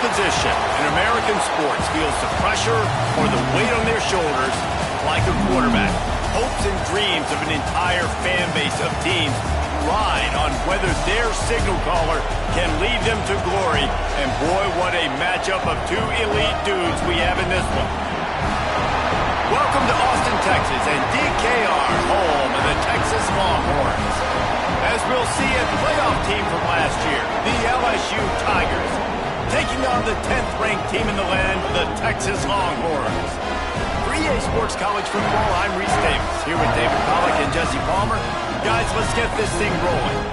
position in American sports feels the pressure or the weight on their shoulders like a quarterback. Hopes and dreams of an entire fan base of teams ride on whether their signal caller can lead them to glory. And boy, what a matchup of two elite dudes we have in this one. Welcome to Austin, Texas, and DKR, home of the Texas Longhorns. As we'll see, a playoff team from last year, the LSU Tigers, taking on the 10th-ranked team in the land, the Texas Longhorns. For EA Sports College Football, I'm Reese Davis, here with David Pollack and Jesse Palmer. Guys, let's get this thing rolling.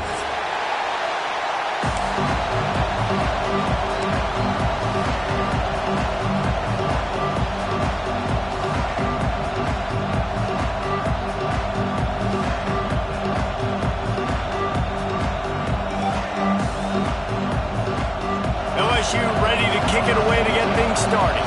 LSU ready to kick it away to get things started.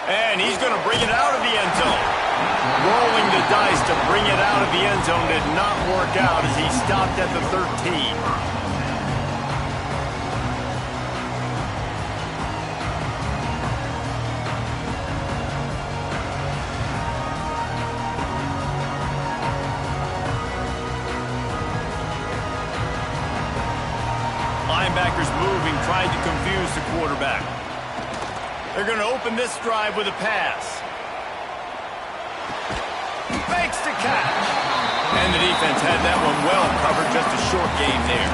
And he's going to bring it out of the end zone. Rolling the dice to bring it out of the end zone did not work out as he stopped at the 13. Linebackers moving, trying to confuse the quarterback. They're going to open this drive with a pass. Fakes the catch. And the defense had that one well covered, just a short game there.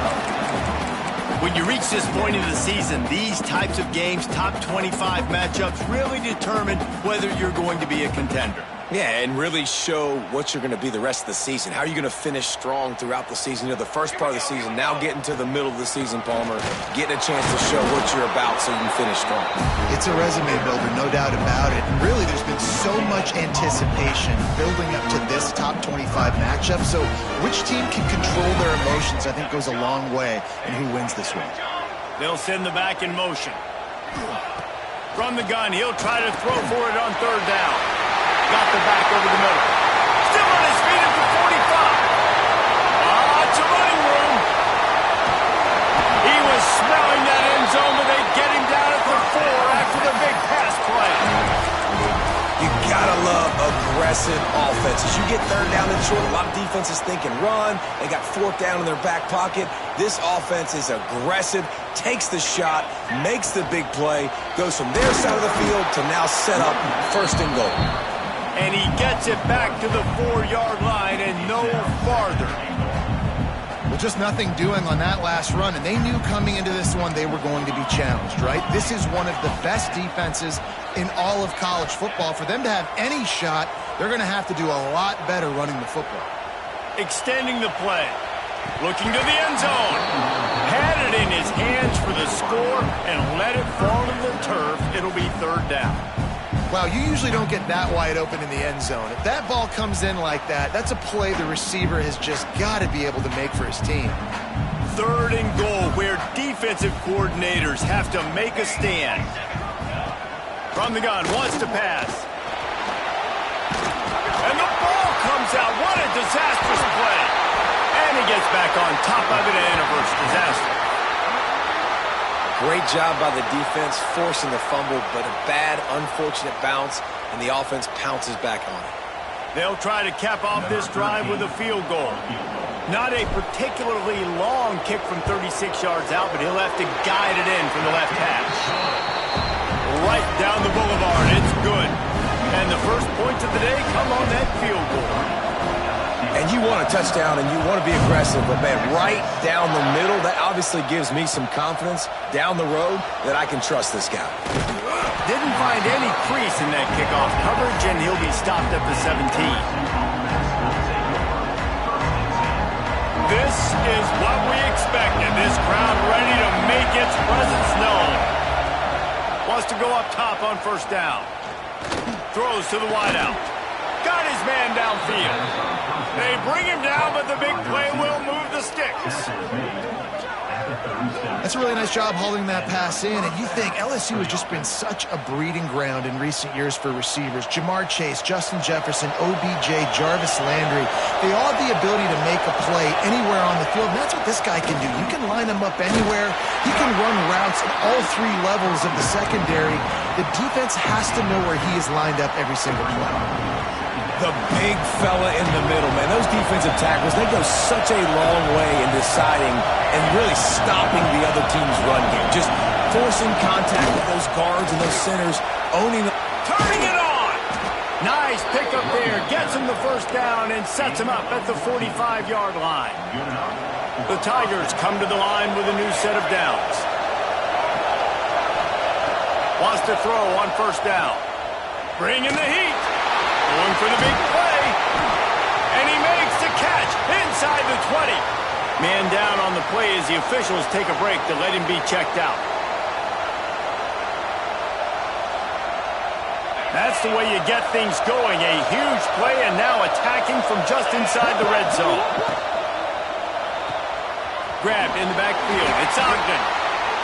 When you reach this point in the season, these types of games, top 25 matchups, really determine whether you're going to be a contender. Yeah, and really show what you're going to be the rest of the season. How are you going to finish strong throughout the season? You know, the first part of the season, now getting to the middle of the season, Palmer, getting a chance to show what you're about so you can finish strong. It's a resume builder, no doubt about it. And really, there's been so much anticipation building up to this top 25 matchup. So which team can control their emotions, I think, goes a long way in who wins this one. They'll send the back in motion. From the gun, he'll try to throw for it on third down. Got the back over the middle. Still on his feet at the 45. It's a running room. He was smelling that end zone, but they get him down at the 4 after the big pass play. You gotta love aggressive offenses. You get third down and short, a lot of defenses thinking run. They got fourth down in their back pocket. This offense is aggressive, takes the shot, makes the big play, goes from their side of the field to now set up first and goal. And he gets it back to the 4-yard line and no farther. Well, just nothing doing on that last run, and they knew coming into this one they were going to be challenged, right? This is one of the best defenses in all of college football. For them to have any shot, they're going to have to do a lot better running the football. Extending the play. Looking to the end zone. Had it in his hands for the score and let it fall to the turf. It'll be third down. Wow, you usually don't get that wide open in the end zone. If that ball comes in like that, that's a play the receiver has just got to be able to make for his team. Third and goal, where defensive coordinators have to make a stand. From the gun, wants to pass. And the ball comes out. What a disastrous play. And he gets back on top of it and averts disaster. Great job by the defense, forcing the fumble, but a bad, unfortunate bounce, and the offense pounces back on it. They'll try to cap off this drive with a field goal. Not a particularly long kick from 36 yards out, but he'll have to guide it in from the left hash. Right down the boulevard, it's good. And the first points of the day come on that field goal. And you want a touchdown and you want to be aggressive, but man, right down the middle, that obviously gives me some confidence down the road that I can trust this guy. Didn't find any crease in that kickoff coverage, and he'll be stopped at the 17. This is what we expected. This crowd ready to make its presence known. Wants to go up top on first down. Throws to the wideout. Got his man downfield. They bring him down, but the big play will move the sticks. That's a really nice job holding that pass in, and you think LSU has just been such a breeding ground in recent years for receivers. Jamar Chase, Justin Jefferson, OBJ, Jarvis Landry, they all have the ability to make a play anywhere on the field, and that's what this guy can do. You can line him up anywhere. He can run routes at all three levels of the secondary. The defense has to know where he is lined up every single play. The big fella in the middle, man. Those defensive tackles, they go such a long way in deciding and really stopping the other team's run game. Just forcing contact with those guards and those centers, owning them. Turning it on! Nice pickup there. Gets him the first down and sets him up at the 45-yard line. The Tigers come to the line with a new set of downs. Wants to throw on first down. Bringing the heat. Going for the big play. And he makes the catch inside the 20. Man down on the play as the officials take a break to let him be checked out. That's the way you get things going. A huge play and now attacking from just inside the red zone. Grabbed in the backfield. It's Ogden.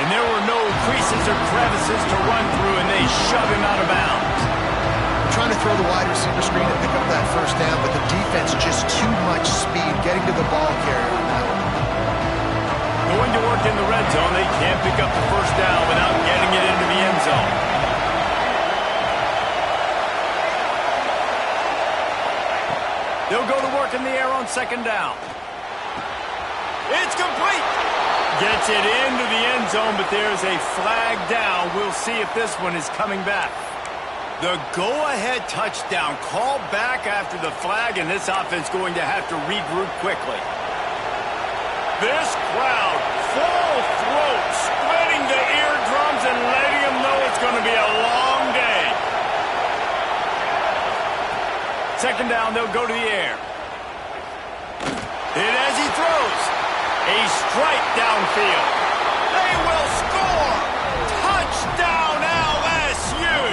And there were no creases or crevices to run through, and they shove him out of bounds. Trying to throw the wide receiver screen and pick up that first down, but the defense just too much speed getting to the ball carrier on that one. Going to work in the red zone, they can't pick up the first down without getting it into the end zone. They'll go to work in the air on second down. It's complete. Gets it into the end zone, but there's a flag down. We'll see if this one is coming back. The go-ahead touchdown called back after the flag, and this offense going to have to regroup quickly. This crowd, full throat, spreading the eardrums and letting them know it's going to be a long day. Second down, they'll go to the air. And as he throws, a strike downfield. They will score! Touchdown LSU!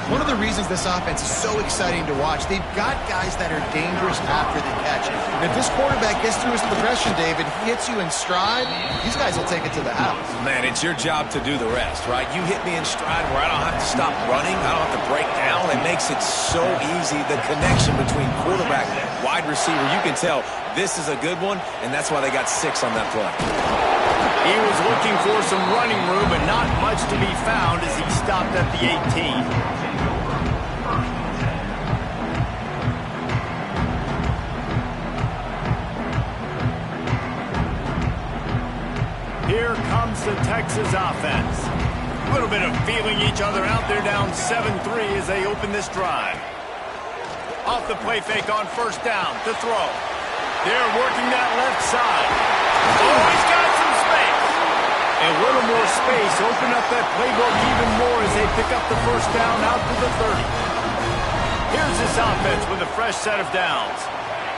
One of the reasons this offense is so exciting to watch, they've got guys that are dangerous after the catch. And if this quarterback gets through his progression, David, he hits you in stride, these guys will take it to the house. Man, it's your job to do the rest, right? You hit me in stride where I don't have to stop running, I don't have to break down. It makes it so easy. The connection between quarterback and wide receiver, you can tell this is a good one, and that's why they got 6 on that play. He was looking for some running room, but not much to be found as he stopped at the 18. Here comes the Texas offense. A little bit of feeling each other out. They're down 7-3 as they open this drive. Off the play fake on first down to throw. They're working that left side. Oh, he's got some space. A little more space. Open up that playbook even more as they pick up the first down out to the 30. Here's this offense with a fresh set of downs.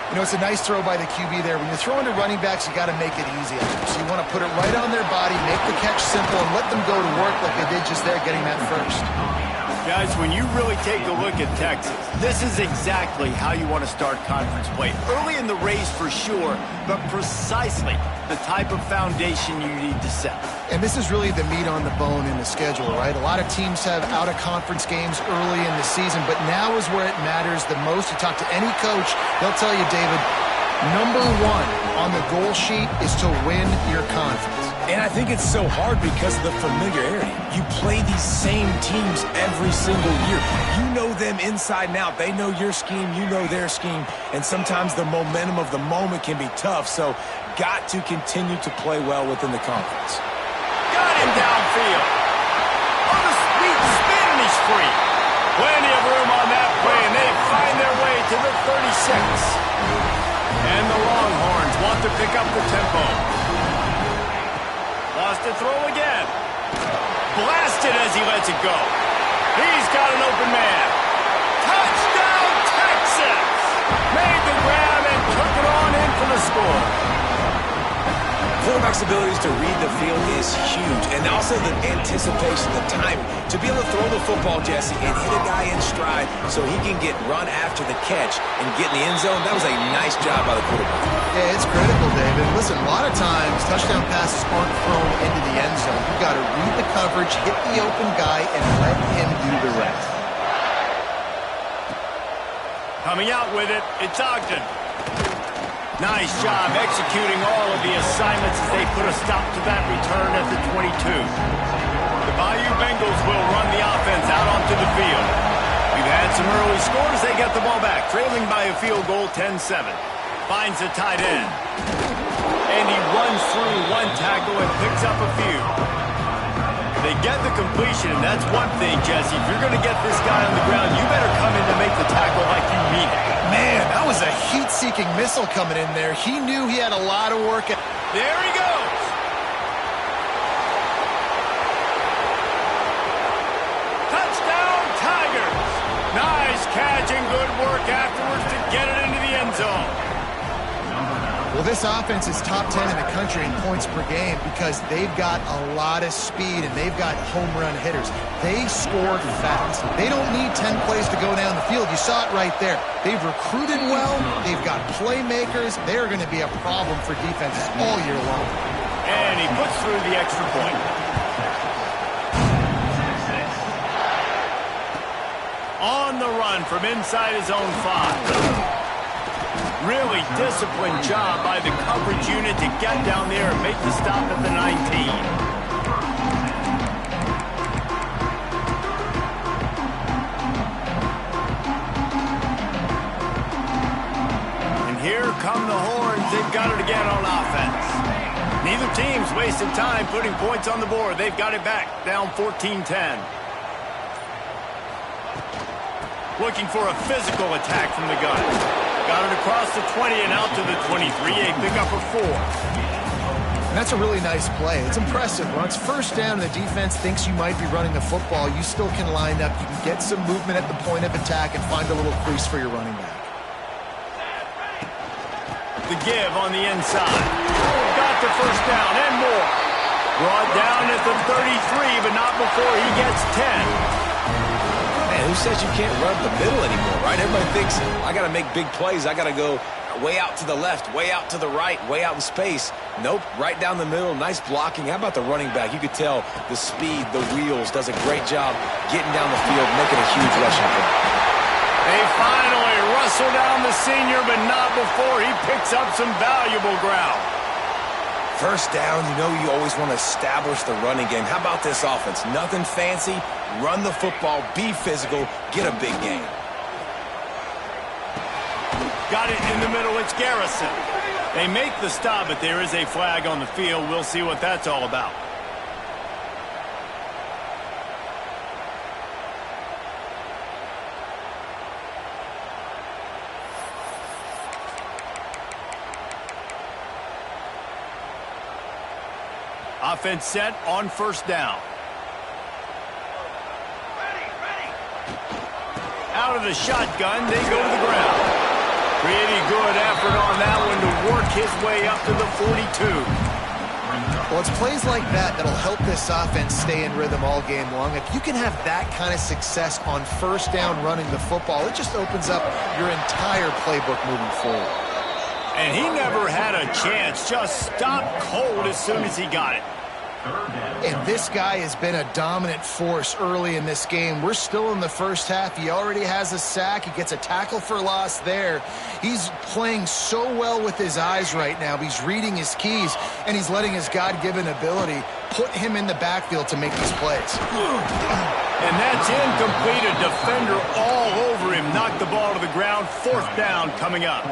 You know, it's a nice throw by the QB there. When you're throwing to running backs, you got to make it easy on them. So you want to put it right on their body, make the catch simple, and let them go to work like they did just there, getting that first. Guys, when you really take a look at Texas, this is exactly how you want to start conference play. Early in the race for sure, but precisely the type of foundation you need to set. And this is really the meat on the bone in the schedule, right? A lot of teams have out-of-conference games early in the season, but now is where it matters the most. You talk to any coach, they'll tell you, David, number 1 on the goal sheet is to win your conference. And I think it's so hard because of the familiarity. You play these same teams every single year. You know them inside and out. They know your scheme, you know their scheme, and sometimes the momentum of the moment can be tough, so got to continue to play well within the conference. Got him downfield. On the sweet spin, and he's free. Plenty of room on that play, and they find their way to the 36. And the Longhorns want to pick up the tempo. Lost to throw again. Blasted as he lets it go. He's got an open man. Touchdown, Texas! Made the grab and took it on in for the score. quarterback's abilities to read the field is huge, and also the anticipation, the timing. To be able to throw the football, Jesse, and hit a guy in stride so he can get run after the catch and get in the end zone, that was a nice job by the quarterback. Yeah, it's critical, David. Listen, a lot of times touchdown passes aren't thrown into the end zone. You've got to read the coverage, hit the open guy, and let him do the rest. Coming out with it, it's Ogden. Nice job executing all of the assignments as they put a stop to that return at the 22. The Bayou Bengals will run the offense out onto the field. We've had some early scores. They get the ball back, trailing by a field goal 10-7. Finds the tight end. And he runs through one tackle and picks up a few. They get the completion, and that's one thing, Jesse. If you're going to get this guy on the ground, you better come in to make the tackle like you mean it. Man, that was a heat-seeking missile coming in there. He knew he had a lot of work. There he goes. Touchdown, Tigers. Nice catch and good work afterwards to get it into the end zone. Well, this offense is top 10 in the country in points per game because they've got a lot of speed and they've got home run hitters. They scored fast. They don't need 10 plays to go down the field. You saw it right there. They've recruited well. They've got playmakers. They're going to be a problem for defenses all year long. And he puts through the extra point. On the run from inside his own 5. Really disciplined job by the coverage unit to get down there and make the stop at the 19. And here come the Horns. They've got it again on offense. Neither team's wasted time putting points on the board. They've got it back, down 14-10. Looking for a physical attack from the gun. Got it across the 20 and out to the 23, a pickup of 4. And that's a really nice play. It's impressive. When it's first down and the defense thinks you might be running the football, you still can line up. You can get some movement at the point of attack and find a little crease for your running back. The give on the inside. Got the first down and more. Brought down at the 33, but not before he gets 10. Who says you can't run the middle anymore, right? Everybody thinks, I got to make big plays. I got to go way out to the left, way out to the right, way out in space. Nope, right down the middle. Nice blocking. How about the running back? You could tell the speed, the wheels, does a great job getting down the field, making a huge rushing play. They finally rustle down the senior, but not before he picks up some valuable ground. First down, you know you always want to establish the running game. How about this offense? Nothing fancy. Run the football, be physical, get a big gain. Got it in the middle, it's Garrison. They make the stop, but there is a flag on the field. We'll see what that's all about. Offense set on first down. Out of the shotgun, they go to the ground. Pretty good effort on that one to work his way up to the 42. Well, it's plays like that that'll help this offense stay in rhythm all game long. If you can have that kind of success on first down running the football, it just opens up your entire playbook moving forward. And he never had a chance. Just stopped cold as soon as he got it. And this guy has been a dominant force early in this game. We're still in the first half. He already has a sack. He gets a tackle for loss there. He's playing so well with his eyes right now. He's reading his keys, and he's letting his God-given ability put him in the backfield to make these plays. And that's incomplete. A defender all over him. Knocked the ball to the ground. Fourth down coming up.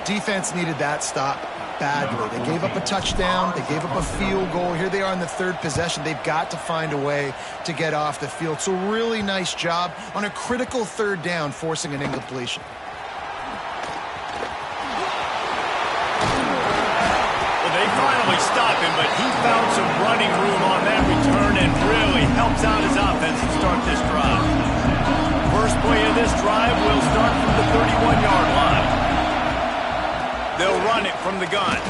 Defense needed that stop badly. They gave up a touchdown. They gave up a field goal. Here they are in the third possession. They've got to find a way to get off the field. So really nice job on a critical third down, forcing an incompletion. Well, they finally stop him, but he found some running room on that return and really helps out his offense to start this drive. First play of this drive will start from the 31-yard line. They'll run it from the gun.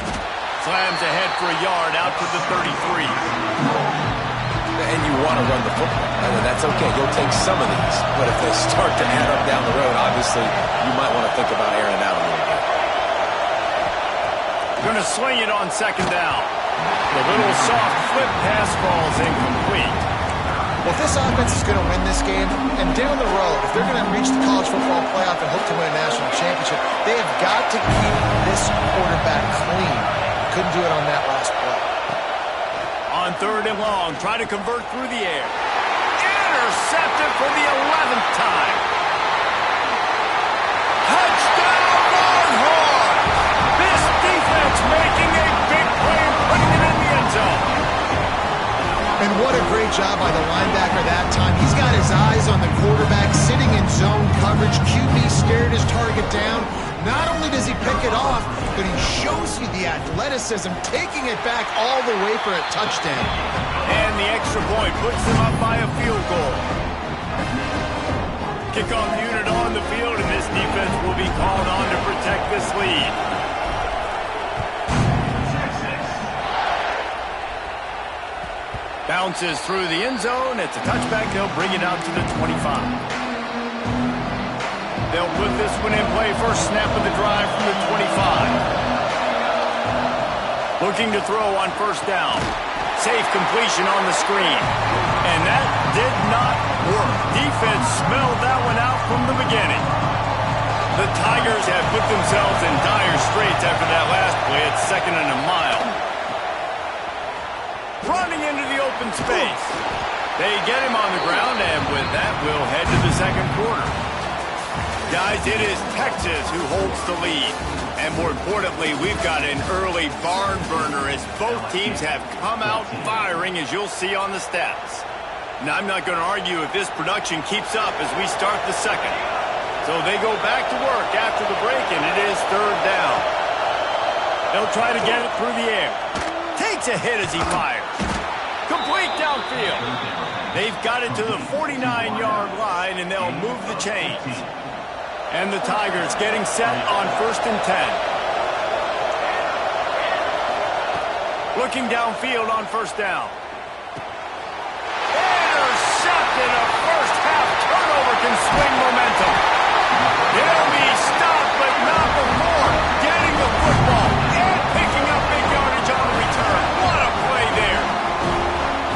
Slams ahead for a yard out to the 33. And you want to run the football. I mean, that's okay. You'll take some of these. But if they start to add up down the road, obviously, you might want to think about airing out a little bit. Going to swing it on second down. The little soft flip pass falls incomplete. Well, if this offense is going to win this game, and down the road, if they're going to reach the college football playoff and hope to win a national championship, they have got to keep this quarterback clean. Couldn't do it on that last play. On third and long, try to convert through the air. Intercepted for the 11th time. Touchdown, Longhorns! This defense making a big play and putting it in the end zone. And what a great job by the linebacker that time. He's got his eyes on the quarterback, sitting in zone coverage. QB stared his target down. Not only does he pick it off, but he shows you the athleticism, taking it back all the way for a touchdown. And the extra point puts them up by a field goal. Kickoff unit on the field, and this defense will be called on to protect this lead. Bounces through the end zone. It's a touchback. They'll bring it out to the 25. They'll put this one in play. First snap of the drive from the 25. Looking to throw on first down. Safe completion on the screen. And that did not work. Defense smelled that one out from the beginning. The Tigers have put themselves in dire straits after that last play. It's second and a mile. Running into the open space. They get him on the ground, and with that, we'll head to the second quarter. Guys, it is Texas who holds the lead. And more importantly, we've got an early barn burner as both teams have come out firing, as you'll see on the stats. Now, I'm not going to argue if this production keeps up as we start the second. So they go back to work after the break, and it is third down. They'll try to get it through the air. Takes a hit as he fires. Complete downfield. They've got it to the 49-yard line, and they'll move the chains. And the Tigers getting set on first and 10. Looking downfield on first down. Intercepted. A first-half turnover can swing momentum. He'll be stopped, but not before getting the football and picking up big yardage on the return. What a play there.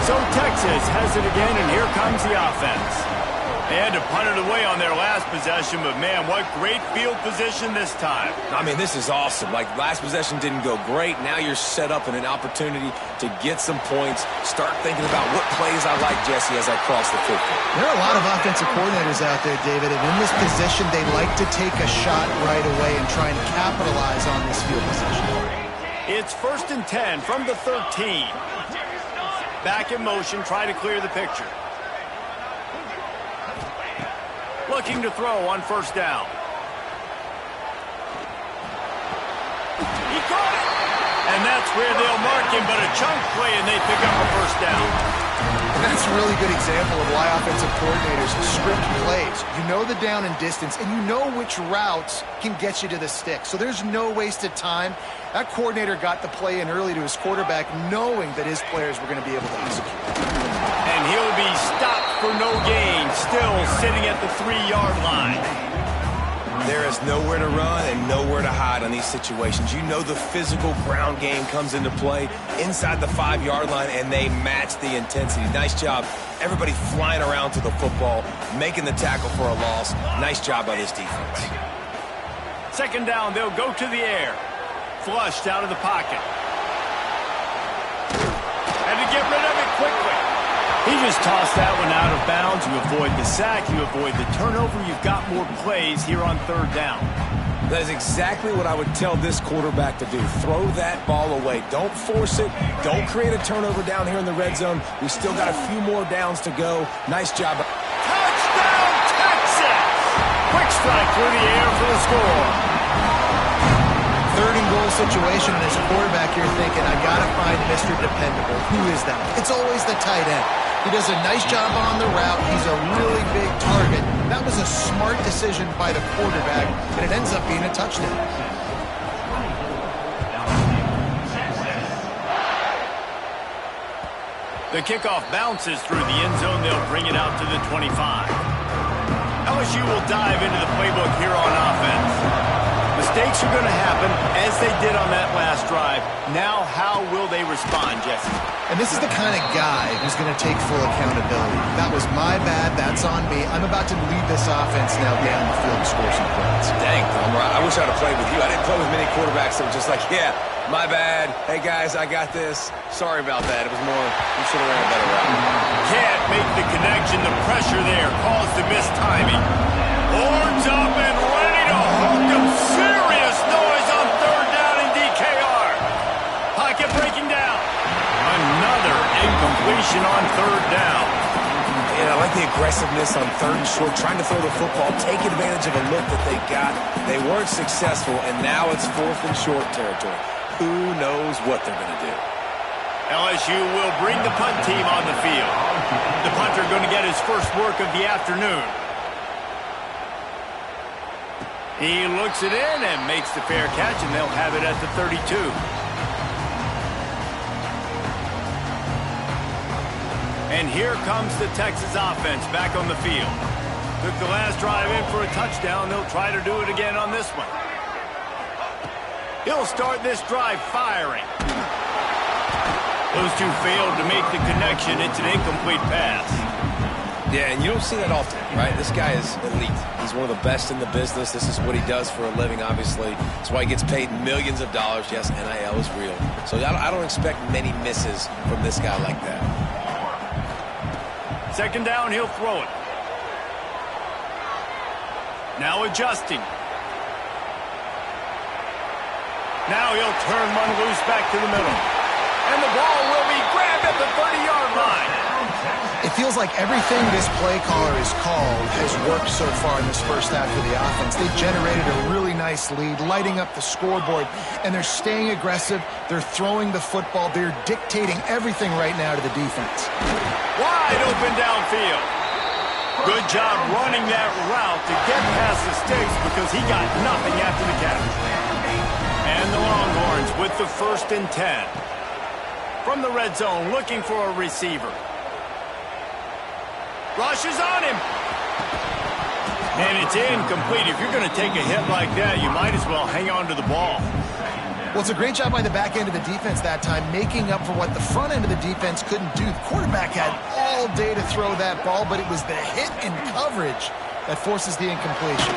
So Texas has it again, and here comes the offense. They had to punt it away on their last possession, but man, what great field position this time. I mean, this is awesome. Like, last possession didn't go great. Now you're set up in an opportunity to get some points. Start thinking about what plays I like, Jesse, as I cross the 50. There are a lot of offensive coordinators out there, David, and in this position, they like to take a shot right away and try and capitalize on this field position. It's first and 10 from the 13. Back in motion, try to clear the picture. Looking to throw on first down. He caught it. And that's where they'll mark him, but a chunk play, and they pick up a first down. And that's a really good example of why offensive coordinators script plays. You know the down and distance, and you know which routes can get you to the stick. So there's no wasted time. That coordinator got the play in early to his quarterback, knowing that his players were going to be able to execute. And he'll be stopped for no gain, still sitting at the 3-yard line. There is nowhere to run and nowhere to hide on these situations. You know the physical ground game comes into play inside the 5-yard line, and they match the intensity. Nice job. Everybody flying around to the football, making the tackle for a loss. Nice job by this defense. Second down, they'll go to the air. Flushed out of the pocket. And to get rid of it quickly. He just tossed that one out of bounds. You avoid the sack, you avoid the turnover. You've got more plays here on third down. That is exactly what I would tell this quarterback to do. Throw that ball away. Don't force it. Don't create a turnover down here in the red zone. We still got a few more downs to go. Nice job. Touchdown, Texas! Quick strike through the air for the score. Third and goal situation, and as a quarterback, you're thinking, I got to find Mr. Dependable. Who is that? It's always the tight end. He does a nice job on the route. He's a really big target. That was a smart decision by the quarterback, and it ends up being a touchdown. The kickoff bounces through the end zone. They'll bring it out to the 25. LSU will dive into the playbook here on offense. Mistakes are going to happen, as they did on that last drive. Now, how will they respond, Jesse? And this is the kind of guy who's going to take full accountability. That was my bad. That's on me. I'm about to lead this offense now down the field to score some points. Dang, Tom, I wish I'd have played with you. I didn't play with many quarterbacks that were just like, yeah, my bad. Hey, guys, I got this. Sorry about that. It was more, you should have ran a better route. Can't make the connection. The pressure there caused the missed timing. Horns up and ready to hook him. Serious noise on third down in DKR. Pocket breaking down. Another incompletion on third down. And I like the aggressiveness on third and short, trying to throw the football, take advantage of a look that they got. They weren't successful, and now it's fourth and short territory. Who knows what they're going to do? LSU will bring the punt team on the field. The punter going to get his first work of the afternoon. He looks it in and makes the fair catch, and they'll have it at the 32. And here comes the Texas offense back on the field. Took the last drive in for a touchdown. They'll try to do it again on this one. He'll start this drive firing. Those two failed to make the connection. It's an incomplete pass. Yeah, and you don't see that often, right? This guy is elite. He's one of the best in the business. This is what he does for a living, obviously. That's why he gets paid millions of dollars. Yes, NIL is real. So I don't expect many misses from this guy like that. Second down, he'll throw it. Now adjusting. Now he'll turn one loose back to the middle. And the ball will be grabbed at the 30-yard line. It feels like everything this play caller has called has worked so far in this first half for the offense. They generated a really nice lead, lighting up the scoreboard, and they're staying aggressive. They're throwing the football. They're dictating everything right now to the defense. Wide open downfield. Good job running that route to get past the sticks because he got nothing after the catch. And the Longhorns with the 1st and 10. From the red zone, looking for a receiver. Rushes on him. And it's incomplete. If you're going to take a hit like that, you might as well hang on to the ball. Well, it's a great job by the back end of the defense that time, making up for what the front end of the defense couldn't do. The quarterback had all day to throw that ball, but it was the hit and coverage that forces the incompletion.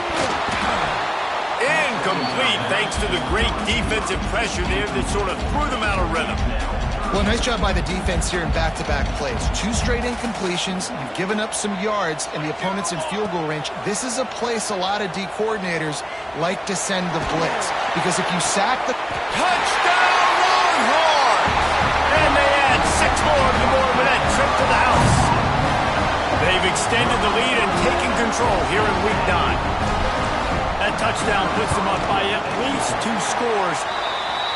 Incomplete, thanks to the great defensive pressure there that sort of threw them out of rhythm. Well, nice job by the defense here in back-to-back plays. 2 straight incompletions. You've given up some yards, and the opponent's in field goal range. This is a place a lot of D coordinators like to send the blitz. Because if you sack the... Touchdown, Longhorns! And they add 6 more to the board with that trip to the house. They've extended the lead and taken control here in Week 9. That touchdown puts them up by at least 2 scores.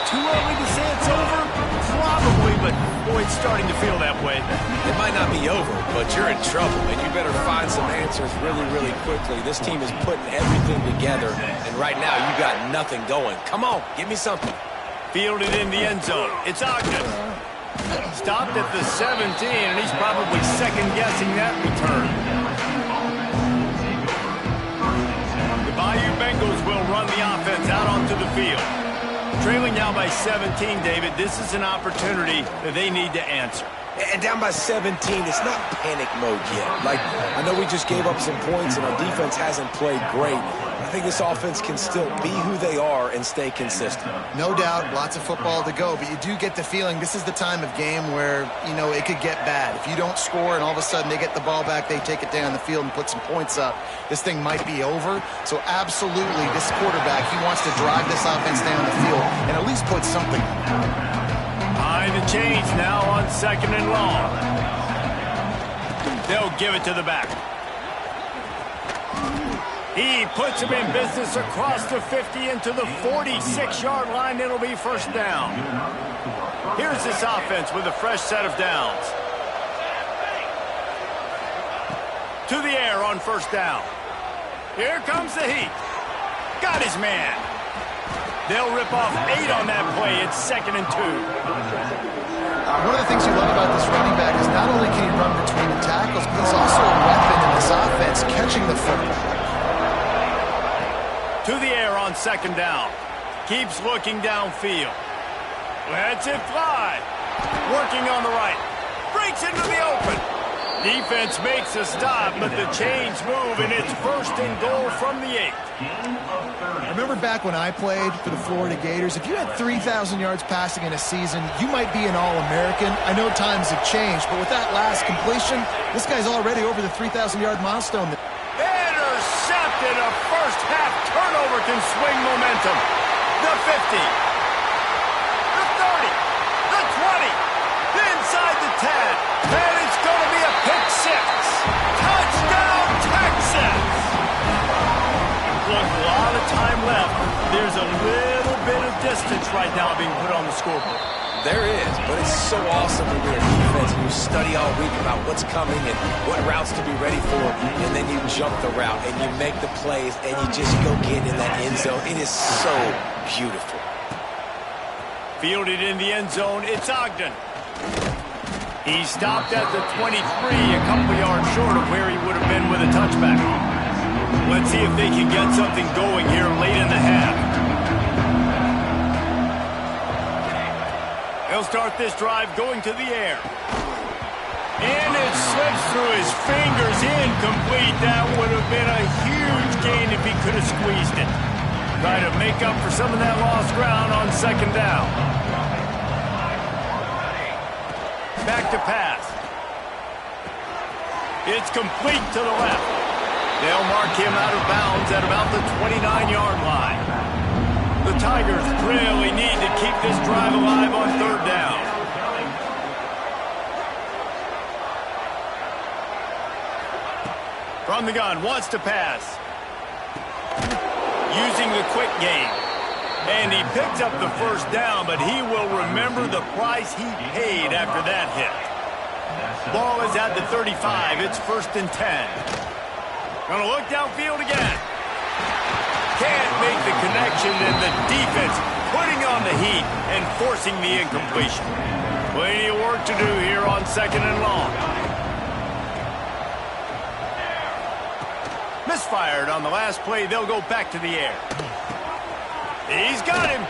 Too early to say it's over? Probably, but boy, it's starting to feel that way. It might not be over, but you're in trouble, and you better find some answers really, really quickly. This team is putting everything together, and right now you got nothing going. Come on, give me something. Fielded in the end zone. It's Ogden. Stopped at the 17, and he's probably second-guessing that return. The Bayou Bengals will run the offense out onto the field. Trailing now by 17, David, this is an opportunity that they need to answer. And down by 17, it's not panic mode yet. Like, I know we just gave up some points and our defense hasn't played great. I think this offense can still be who they are and stay consistent. No doubt, lots of football to go, but you do get the feeling this is the time of game where, you know, it could get bad. If you don't score and all of a sudden they get the ball back, they take it down the field and put some points up, this thing might be over. So absolutely, this quarterback, he wants to drive this offense down the field and at least put something on. Behind the chains now on 2nd and long. They'll give it to the back. He puts him in business across the 50 into the 46-yard line. It'll be 1st down. Here's this offense with a fresh set of downs. To the air on 1st down. Here comes the heat. Got his man. They'll rip off 8 on that play. It's 2nd and 2. One of the things you love about this running back is not only can he run between the tackles, but he's also a weapon in this offense, catching the football. To the air on 2nd down. Keeps looking downfield. Lets it fly. Working on the right. Breaks into the open. Defense makes a stop, but the chains move, and it's 1st and goal from the 8. I remember back when I played for the Florida Gators, if you had 3,000 yards passing in a season, you might be an All-American. I know times have changed, but with that last completion, this guy's already over the 3,000-yard milestone. Intercepted. A first-half turnover can swing momentum. The 50. The 30. The 20. Inside the 10. And it's going to be a pick 6. Touchdown, Texas! Look, a lot of time left. There's a little bit of distance right now being put on the scoreboard. There is, but it's so awesome when you're a defense and you study all week about what's coming and what routes to be ready for, and then you jump the route and you make the plays and you just go get in that end zone. It is so beautiful. Fielded in the end zone, it's Ogden. He stopped at the 23, a couple yards short of where he would have been with a touchback. Let's see if they can get something going here late in the half. He'll start this drive going to the air. And it slips through his fingers, incomplete. That would have been a huge gain if he could have squeezed it. Try to make up for some of that lost ground on 2nd down. Back to pass. It's complete to the left. They'll mark him out of bounds at about the 29-yard line. The Tigers really need to keep this drive alive on 3rd down. From the gun, wants to pass. Using the quick game. And he picks up the 1st down, but he will remember the price he paid after that hit. Ball is at the 35. It's 1st and 10. Gonna look downfield again. Can't make the connection, and the defense putting on the heat and forcing the incompletion. Plenty of work to do here on 2nd and long. Misfired on the last play. They'll go back to the air. He's got him.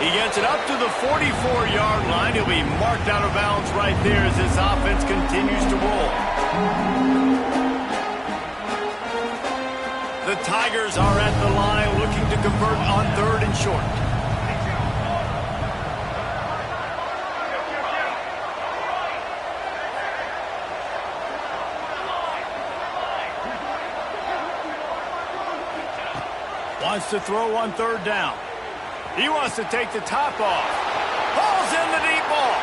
He gets it up to the 44-yard line. He'll be marked out of bounds right there as this offense continues to roll. The Tigers are at the line looking to convert on 3rd and short. Wants to throw on 3rd down. He wants to take the top off. Pulls in the deep ball.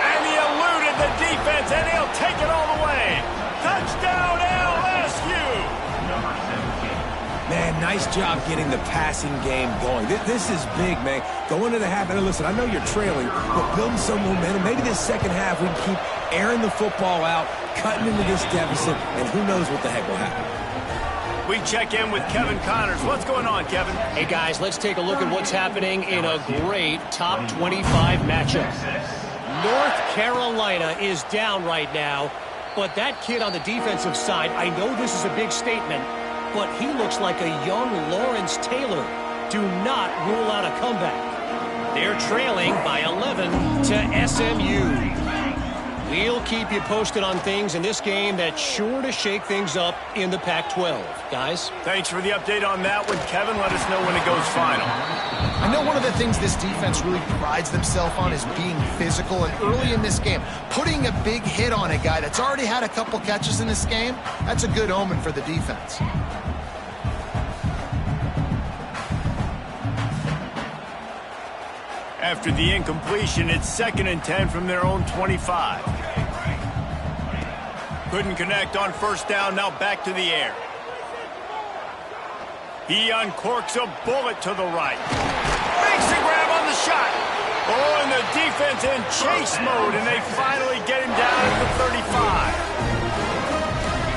And he eluded the defense, and he'll take it all the way. Touchdown, LSU! Man, nice job getting the passing game going. This is big, man. Going into the half, and listen, I know you're trailing, but building some momentum. Maybe this 2nd half we can keep airing the football out, cutting into this deficit, and who knows what the heck will happen. We check in with Kevin Connors. What's going on, Kevin? Hey, guys, let's take a look at what's happening in a great top 25 matchup. North Carolina is down right now, but that kid on the defensive side, I know this is a big statement, but he looks like a young Lawrence Taylor. Do not rule out a comeback. They're trailing by 11 to SMU. We'll keep you posted on things in this game that's sure to shake things up in the Pac-12. Guys? Thanks for the update on that one, Kevin. Let us know when it goes final. I know one of the things this defense really prides themselves on is being physical, and early in this game, putting a big hit on a guy that's already had a couple catches in this game, that's a good omen for the defense. After the incompletion, it's 2nd and 10 from their own 25. Couldn't connect on 1st down, now back to the air. He uncorks a bullet to the right. Makes the grab on the shot. Oh, and the defense in chase mode, and they finally get him down at the 35.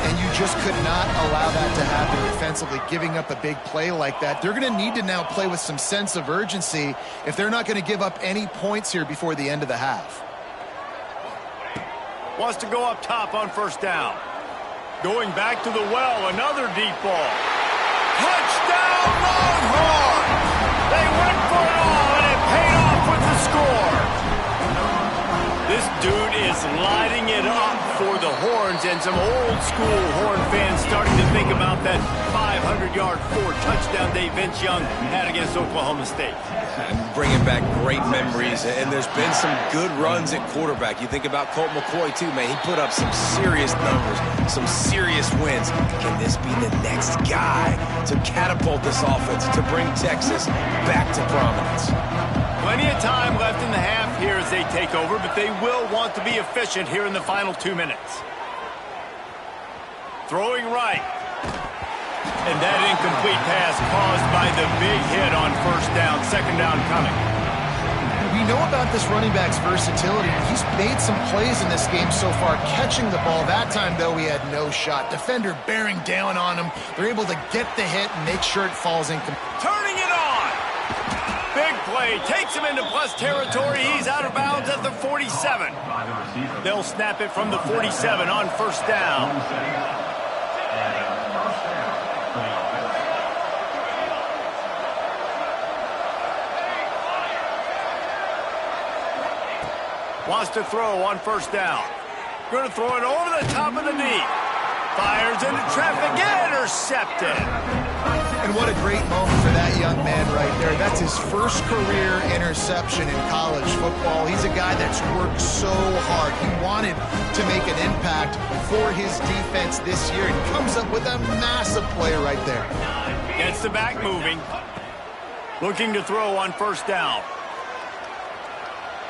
And you just could not allow that to happen defensively, giving up a big play like that. They're going to need to now play with some sense of urgency if they're not going to give up any points here before the end of the half. Wants to go up top on first down. Going back to the well, another deep ball. Touchdown, Longhorns! They went for it all, and it paid off with the score. This dude is lighting it up for the Horns, and some old-school Horn fans starting to think about that 500-yard, 4-touchdown day Vince Young had against Oklahoma State. And bringing back great memories, and there's been some good runs at quarterback. You think about Colt McCoy, too, man. He put up some serious numbers, some serious wins. Can this be the next guy to catapult this offense, to bring Texas back to prominence? Plenty of time left in the half here as they take over, but they will want to be efficient here in the final 2 minutes. Throwing right. And that incomplete pass caused by the big hit on first down, second down coming. We know about this running back's versatility. He's made some plays in this game so far, catching the ball. That time, though, he had no shot. Defender bearing down on him. They're able to get the hit and make sure it falls incomplete. Turning it on. Big play. Takes him into plus territory. He's out of bounds at the 47. They'll snap it from the 47 on first down. Wants to throw on first down. Going to throw it over the top of the knee. Fires into traffic. Intercepted. And what a great moment for that young man right there. That's his first career interception in college football. He's a guy that's worked so hard. He wanted to make an impact for his defense this year and comes up with a massive play right there. Gets the back moving. Looking to throw on first down.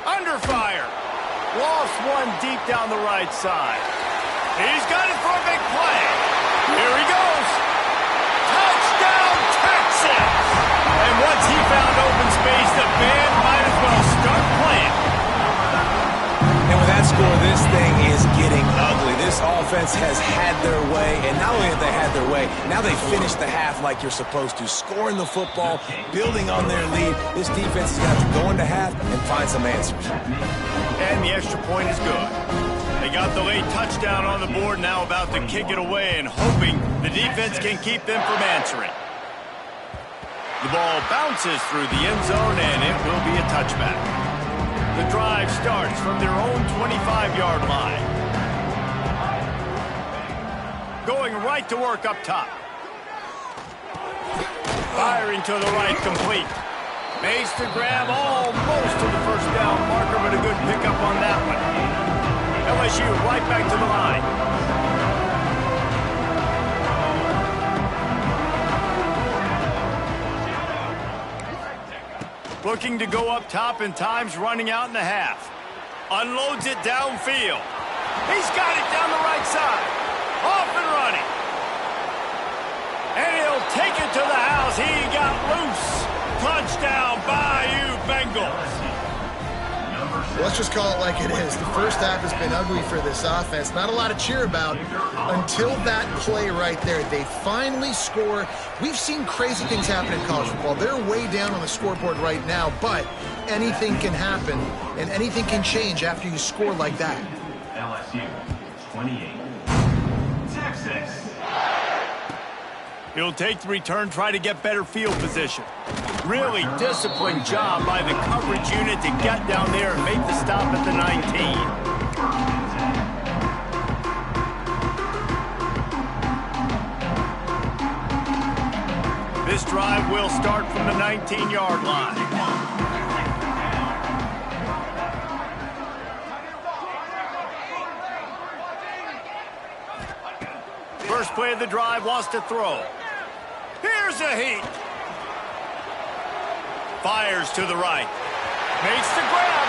Under fire. Lost one deep down the right side. He's got it for a big play. Here he goes. Touchdown, Texas! And once he found open space, the band might as well start playing. And with that score, this thing is getting ugly. This offense has had their way, and not only have they had their way, now they finish the half like you're supposed to, scoring the football, building on their lead. This defense is going to have to go into half and find some answers. And the extra point is good. They got the late touchdown on the board, now about to kick it away and hoping the defense can keep them from answering. The ball bounces through the end zone, and it will be a touchback. The drive starts from their own 25-yard line. Going right to work up top. Firing to the right, complete. Makes the grab almost to the first down marker, but a good pickup on that one. LSU right back to the line. Looking to go up top, and time's running out in the half. Unloads it downfield. He's got it down the right side. Off and running. And he'll take it to the house. He got loose. Touchdown, Bayou Bengals. Let's just call it like it is. The first half has been ugly for this offense. Not a lot to cheer about until that play right there. They finally score. We've seen crazy things happen in college football. They're way down on the scoreboard right now, but anything can happen, and anything can change after you score like that. LSU 28, Texas. He'll take the return, try to get better field position. Really disciplined job by the coverage unit to get down there and make the stop at the 19. This drive will start from the 19-yard line. First play of the drive, wants to throw. Here's a heat. Fires to the right. Makes the grab.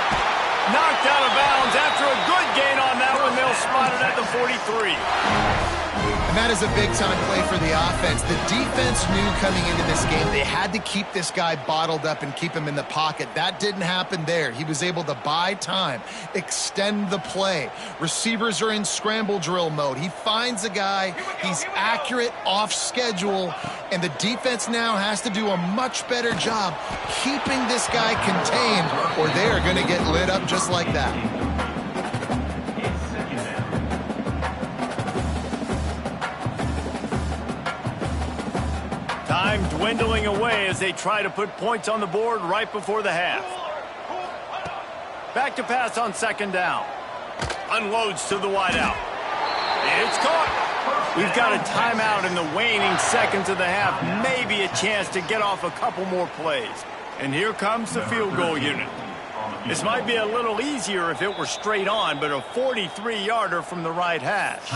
Knocked out of bounds after a good gain on that one. and they'll spot it at the 43. And that is a big-time play for the offense. The defense knew coming into this game they had to keep this guy bottled up and keep him in the pocket. That didn't happen there. He was able to buy time, extend the play. Receivers are in scramble drill mode. He finds a guy, he's accurate, off schedule, and the defense now has to do a much better job keeping this guy contained, or they're going to get lit up just like that. Time dwindling away as they try to put points on the board right before the half. Back to pass on second down. Unloads to the wideout. It's caught. We've got a timeout in the waning seconds of the half. Maybe a chance to get off a couple more plays. And here comes the field goal unit. This might be a little easier if it were straight on, but a 43-yarder from the right hash.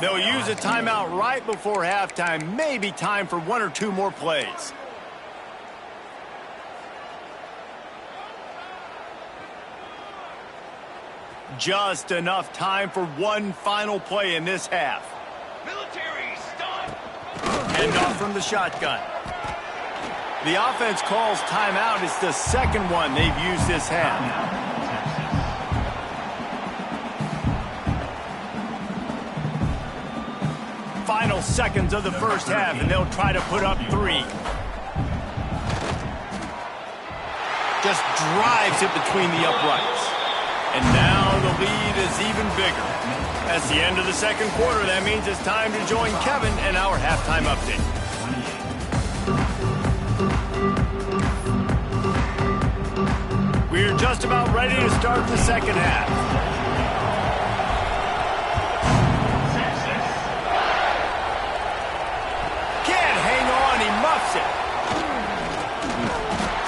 They'll use a timeout right before halftime, maybe time for one or two more plays. Just enough time for one final play in this half. Military stun. Hand off from the shotgun. The offense calls timeout. It's the second one they've used this half. Final seconds of the first half, and they'll try to put up 3. Just drives it between the uprights. And now the lead is even bigger. That's the end of the second quarter. That means it's time to join Kevin and our halftime update. We're just about ready to start the second half. Can't hang on, he muffs it.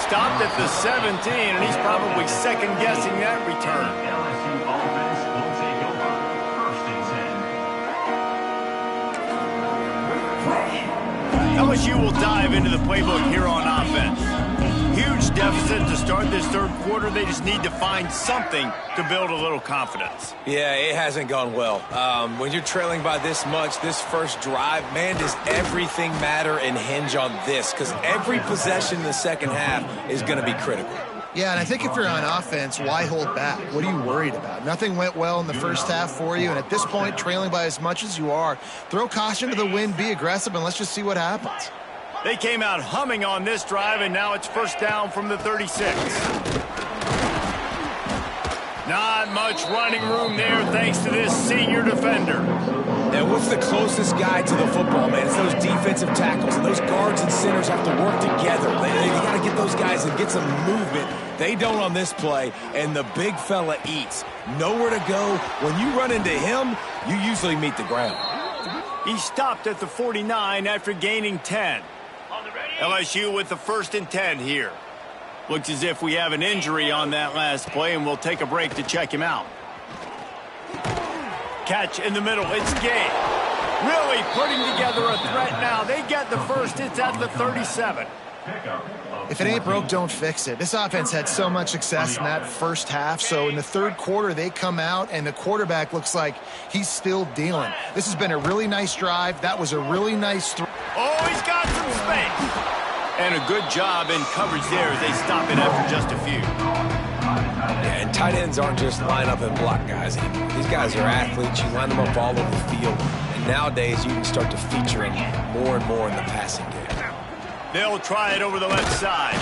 Stopped at the 17, and he's probably second-guessing that return. LSU offense will take over. First and 10. LSU will dive into the playbook here on offense. Huge deficit to start this third quarter. They just need to find something to build a little confidence. Yeah, it hasn't gone well. When you're trailing by this much, this first drive, man, does everything matter and hinge on this? Because every possession in the second half is going to be critical. Yeah, and I think if you're on offense, why hold back? What are you worried about? Nothing went well in the first half for you, and at this point, trailing by as much as you are, throw caution to the wind, be aggressive, and let's just see what happens. They came out humming on this drive, and now it's first down from the 36. Not much running room there thanks to this senior defender. And what's the closest guy to the football, man? It's those defensive tackles, and those guards and centers have to work together. They got to get those guys and get some movement. They don't on this play, and the big fella eats. Nowhere to go. When you run into him, you usually meet the ground. He stopped at the 49 after gaining 10. LSU with the first and 10 here. Looks as if we have an injury on that last play, and we'll take a break to check him out. Catch in the middle. It's Gay. Really putting together a threat now. They get the first. It's at the 37. If it ain't broke, don't fix it. This offense had so much success in that first half, so in the third quarter, they come out, and the quarterback looks like he's still dealing. This has been a really nice drive. That was a really nice throw. Oh, he's got some space. And a good job in coverage there as they stop it after just a few. Yeah, and tight ends aren't just line up and block guys anymore. These guys are athletes. You line them up all over the field. And nowadays, you can start to feature them more and more in the passing game. They'll try it over the left side.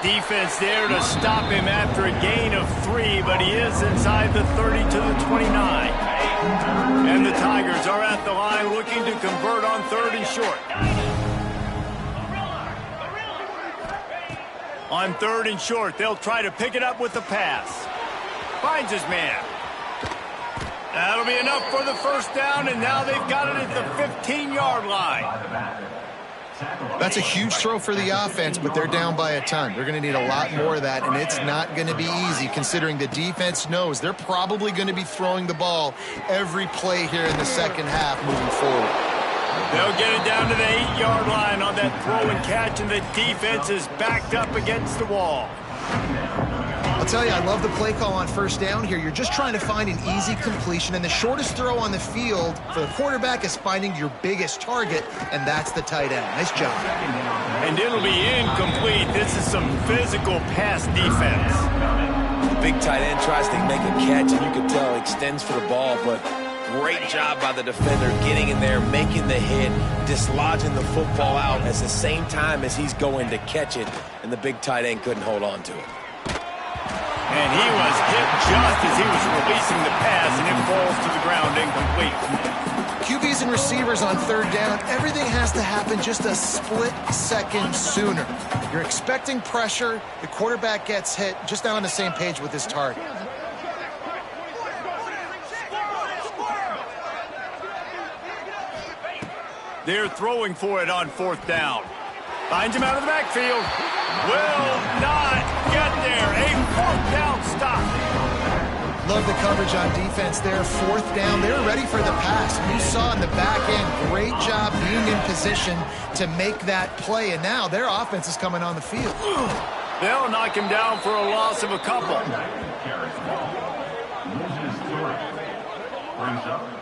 Defense there to stop him after a gain of 3, but he is inside the 30 to the 29. And the Tigers are at the line looking to convert on third and short. On third and short, they'll try to pick it up with the pass. Finds his man. That'll be enough for the first down, and now they've got it at the 15-yard line. That's a huge throw for the offense, but they're down by a ton. They're going to need a lot more of that, and it's not going to be easy considering the defense knows they're probably going to be throwing the ball every play here in the second half moving forward. They'll get it down to the 8-yard line on that throw and catch, and the defense is backed up against the wall. I'll tell you, I love the play call on first down here. You're just trying to find an easy completion, and the shortest throw on the field for the quarterback is finding your biggest target, and that's the tight end. Nice job. And it'll be incomplete. This is some physical pass defense. The big tight end tries to make a catch, and you can tell he extends for the ball, but great job by the defender getting in there, making the hit, dislodging the football out at the same time as he's going to catch it, and the big tight end couldn't hold on to it. And he was hit just as he was releasing the pass, and it falls to the ground incomplete. QBs and receivers on third down, everything has to happen just a split second sooner. You're expecting pressure, the quarterback gets hit, just not on the same page with his target. They're throwing for it on fourth down. Finds him out of the backfield. Will not get there. A fourth down stop. Love the coverage on defense there. Fourth down, they're ready for the pass. You saw in the back end, great job being in position to make that play. And now their offense is coming on the field. They'll knock him down for a loss of a couple.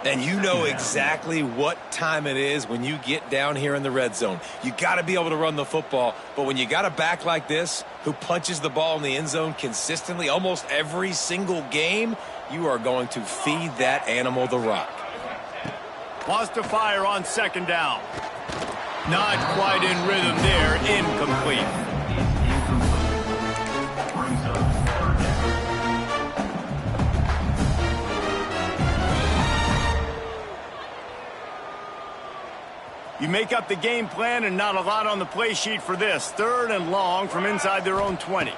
And you know exactly what time it is when you get down here in the red zone. You got to be able to run the football, but when you got a back like this who punches the ball in the end zone consistently almost every single game, you are going to feed that animal the rock. Wants to fire on second down. Not quite in rhythm there. Incomplete. You make up the game plan and not a lot on the play sheet for this. Third and long from inside their own 20.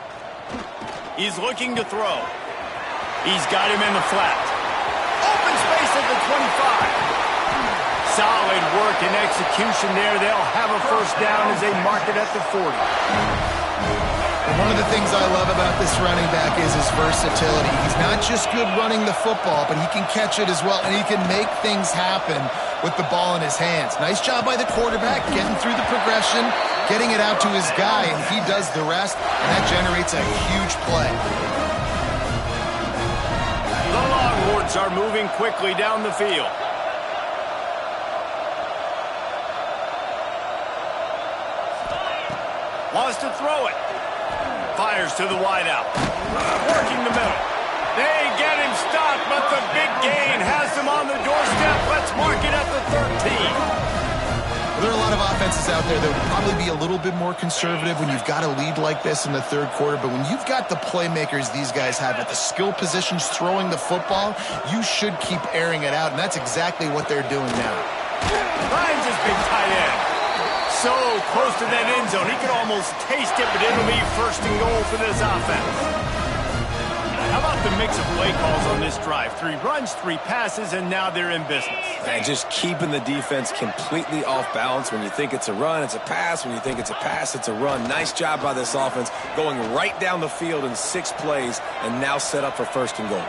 He's looking to throw. He's got him in the flat. Open space at the 25. Solid work and execution there. They'll have a first down as they mark it at the 40. One of the things I love about this running back is his versatility. He's not just good running the football, but he can catch it as well, and he can make things happen with the ball in his hands. Nice job by the quarterback, getting through the progression, getting it out to his guy, and he does the rest, and that generates a huge play. The Longhorns are moving quickly down the field. Wants to throw it. Fires to the wideout. Working the middle. They get him stopped, but the big gain has him on the doorstep. Let's mark it at the 13. Well, there are a lot of offenses out there that would probably be a little bit more conservative when you've got a lead like this in the third quarter, but when you've got the playmakers these guys have at the skill positions throwing the football, you should keep airing it out, and that's exactly what they're doing now. Finds his big tight end. So close to that end zone. He could almost taste it, but it'll be first and goal for this offense. How about the mix of play calls on this drive? 3 runs, 3 passes, and now they're in business. And just keeping the defense completely off balance. When you think it's a run, it's a pass. When you think it's a pass, it's a run. Nice job by this offense, going right down the field in 6 plays, and now set up for first and goal.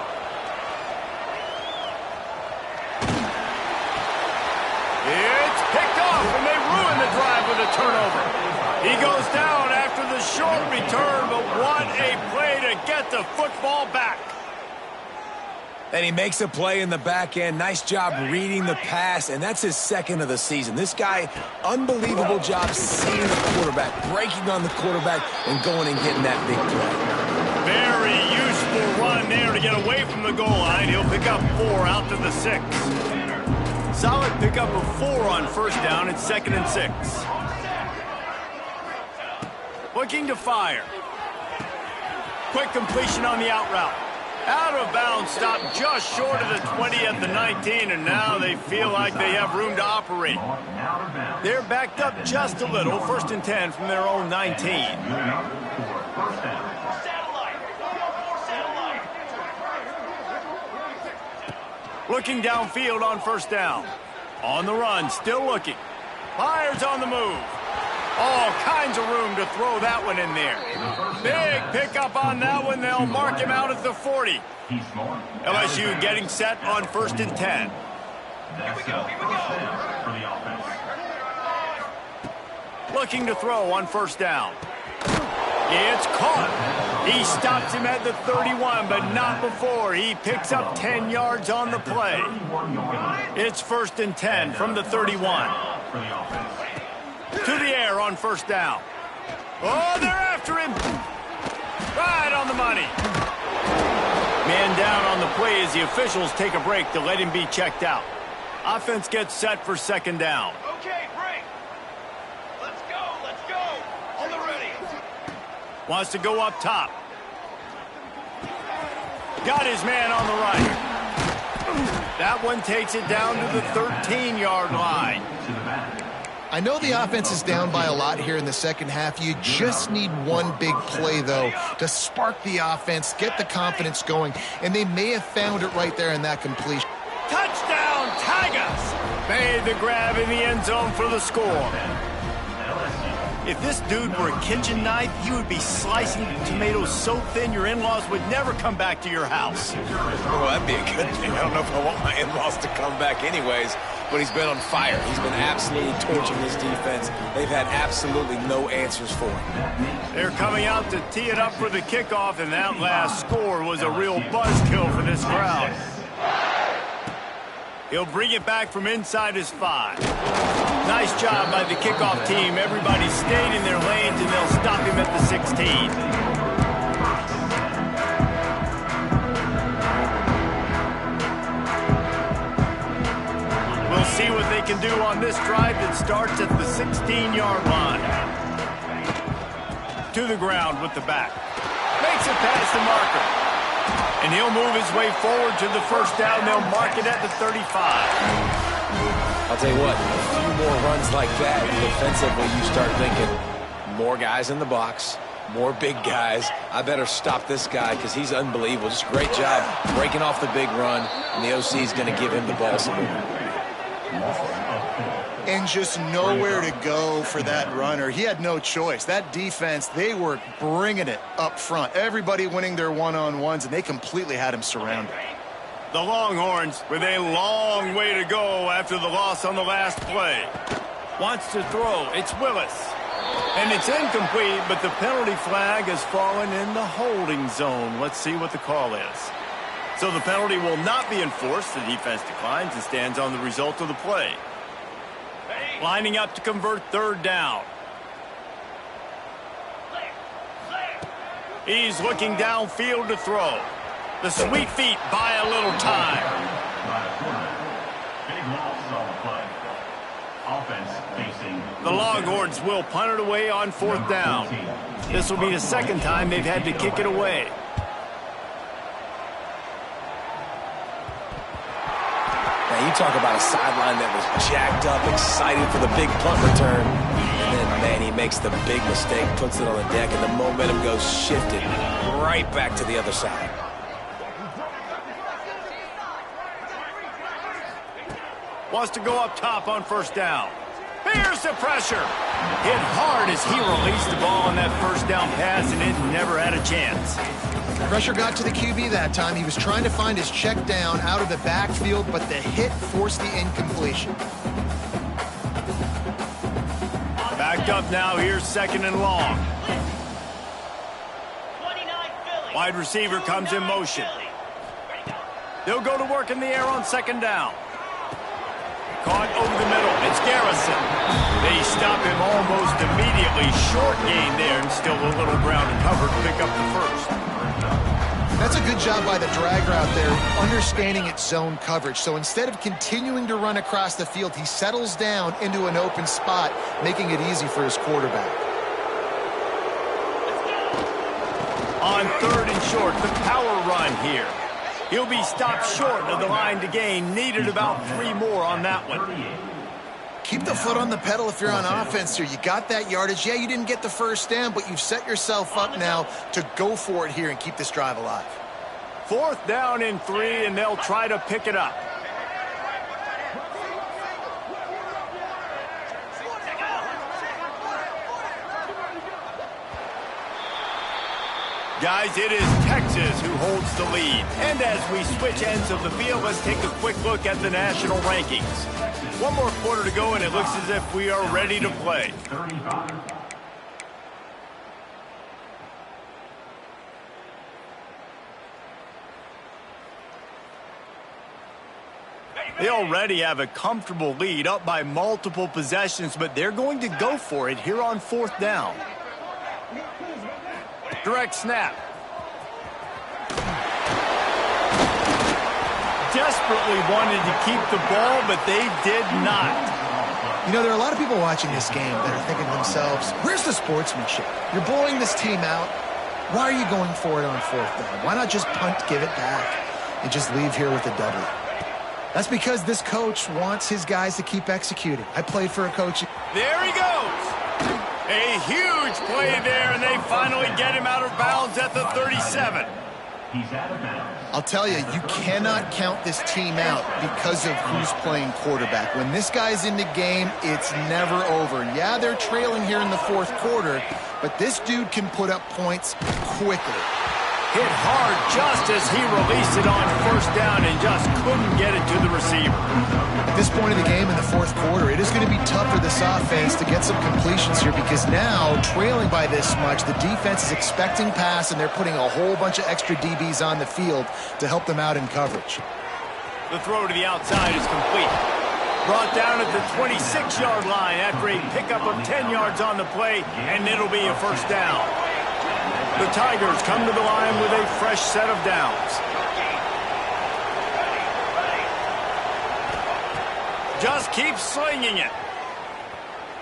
It's picked off, and they ruin the drive with a turnover. He goes down after the short return, but what a play to get the football back. And he makes a play in the back end. Nice job reading the pass, and that's his second of the season. This guy, unbelievable job seeing the quarterback, breaking on the quarterback, and going and getting that big play. Very useful run there to get away from the goal line. He'll pick up 4 out to the 6. Solid pickup of 4 on first down. It's 2nd and 6. Looking to fire. Quick completion on the out route. Out of bounds, stopped just short of the 20 at the 19, and now they feel like they have room to operate. They're backed up just a little. 1st and 10 from their own 19. Looking downfield on first down. On the run, still looking. Fires on the move. All kinds of room to throw that one in there. Big pickup on that one. They'll mark him out at the 40. LSU getting set on 1st and 10. Here we go. Looking to throw on first down. It's caught. He stops him at the 31, but not before. He picks up 10 yards on the play. It's 1st and 10 from the 31. To the air on 1st down. Oh, they're after him. Right on the money. Man down on the play as the officials take a break to let him be checked out. Offense gets set for 2nd down. Okay, break. Let's go. On the ready. Wants to go up top. Got his man on the right. That one takes it down to the 13-yard line. I know the offense is down by a lot here in the second half. You just need one big play, though, to spark the offense, get the confidence going, and they may have found it right there in that completion. Touchdown, Tigers! Made the grab in the end zone for the score. If this dude were a kitchen knife, you would be slicing tomatoes so thin your in-laws would never come back to your house. Well, that'd be a good thing. I don't know if I want my in-laws to come back anyways, but he's been on fire. He's been absolutely torching this defense. They've had absolutely no answers for him. They're coming out to tee it up for the kickoff, and that last score was a real buzzkill for this crowd. He'll bring it back from inside his 5. Nice job by the kickoff team. Everybody stayed in their lanes, and they'll stop him at the 16. We'll see what they can do on this drive that starts at the 16-yard line. To the ground with the back. Makes it past the marker. And he'll move his way forward to the 1st down. They'll mark it at the 35. I'll tell you what, a few more runs like that, defensively you start thinking, more guys in the box, more big guys. I better stop this guy because he's unbelievable. Just a great job breaking off the big run, and the OC is going to give him the ball some more. And just nowhere to go for that runner. He had no choice. That defense, they were bringing it up front. Everybody winning their one-on-ones, and they completely had him surrounded. The Longhorns with a long way to go after the loss on the last play. Wants to throw. It's Willis. And it's incomplete, but the penalty flag has fallen in the holding zone. Let's see what the call is. So the penalty will not be enforced. The defense declines and stands on the result of the play. Lining up to convert 3rd down. He's looking downfield to throw. The sweet feet buy a little time. Big loss on the play. Offense facing. The Longhorns will punt it away on 4th down. This will be the 2nd time they've had to kick it away. Now, you talk about a sideline that was jacked up, excited for the big punt return. And then, man, he makes the big mistake, puts it on the deck, and the momentum goes shifted right back to the other side. Wants to go up top on 1st down. Here's the pressure. Hit hard as he released the ball on that 1st down pass, and it never had a chance. Pressure got to the QB that time. He was trying to find his check down out of the backfield, but the hit forced the incompletion. Backed up now. Here's 2nd and long. Wide receiver comes in motion. They'll go to work in the air on 2nd down. Caught over the middle. It's Garrison. They stop him almost immediately. Short gain there, and still a little ground and cover to pick up the 1st. That's a good job by the drag route there, understanding its zone coverage. So instead of continuing to run across the field, he settles down into an open spot, making it easy for his quarterback. On 3rd and short, the power run here. He'll be stopped short of the line to gain. Needed about 3 more on that one. Keep the foot on the pedal if you're on offense here. You got that yardage. Yeah, you didn't get the 1st down, but you've set yourself up now to go for it here and keep this drive alive. 4th down and 3, and they'll try to pick it up. Guys, it is Texas who holds the lead. And as we switch ends of the field, let's take a quick look at the national rankings. 1 more quarter to go, and it looks as if we are ready to play. They already have a comfortable lead, up by multiple possessions, but they're going to go for it here on 4th down. Direct snap. Desperately wanted to keep the ball, but they did not. You know, there are a lot of people watching this game that are thinking to themselves, where's the sportsmanship? You're blowing this team out. Why are you going for it on 4th down? Why not just punt, give it back, and just leave here with a W? That's because this coach wants his guys to keep executing. I played for a coach. There he goes. A huge play there, and they finally get him out of bounds at the 37. I'll tell you, you cannot count this team out because of who's playing quarterback. When this guy's in the game, it's never over. Yeah, they're trailing here in the 4th quarter, but this dude can put up points quickly. Hit hard just as he released it on 1st down and just couldn't get it to the receiver. At this point of the game in the 4th quarter, it is going to be tough for this offense to get some completions here because now, trailing by this much, the defense is expecting pass and they're putting a whole bunch of extra DBs on the field to help them out in coverage. The throw to the outside is complete. Brought down at the 26-yard line after a pickup of 10 yards on the play, and it'll be a 1st down. The Tigers come to the line with a fresh set of downs. Just keep slinging it.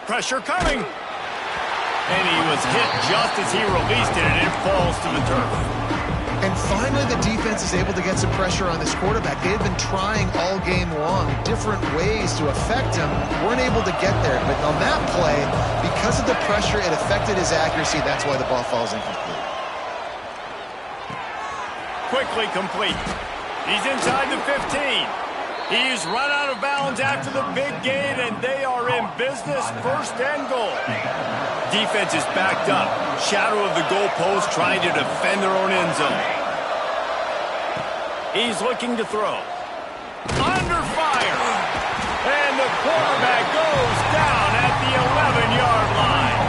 Pressure coming. And he was hit just as he released it, and it falls to the turf. And finally, the defense is able to get some pressure on this quarterback. They had been trying all game long different ways to affect him. Weren't able to get there. But on that play, because of the pressure, it affected his accuracy. That's why the ball falls incomplete. Quickly complete. He's inside the 15. He's run out of bounds after the big gain, and they are in business, 1st and goal. Defense is backed up. Shadow of the goalpost trying to defend their own end zone. He's looking to throw. Under fire. And the quarterback goes down at the 11-yard line.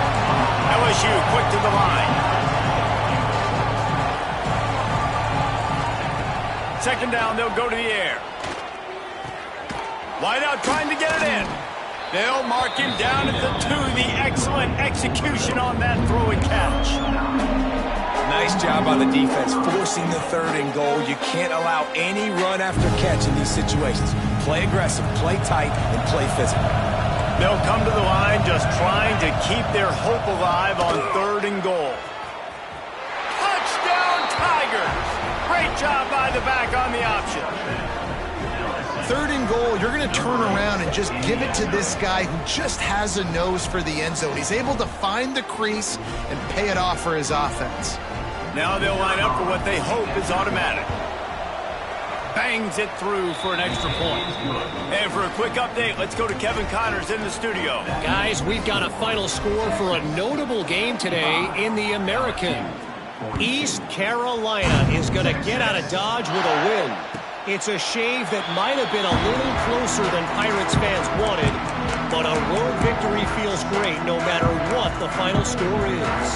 LSU quick to the line. 2nd down, they'll go to the air. Wide out trying to get it in. They'll mark him down at the 2. The excellent execution on that throw and catch. Nice job on the defense, forcing the 3rd and goal. You can't allow any run after catch in these situations. Play aggressive, play tight, and play physical. They'll come to the line just trying to keep their hope alive on 3rd and goal. Touchdown, Tigers! Great job by the back on the option. 3rd and goal, you're going to turn around and just give it to this guy who just has a nose for the end zone. He's able to find the crease and pay it off for his offense. Now they'll line up for what they hope is automatic. Bangs it through for an extra point. And for a quick update, let's go to Kevin Connors in the studio. Guys, we've got a final score for a notable game today in the American. East Carolina is going to get out of Dodge with a win. It's a shave that might have been a little closer than Pirates fans wanted, but a road victory feels great no matter what the final score is.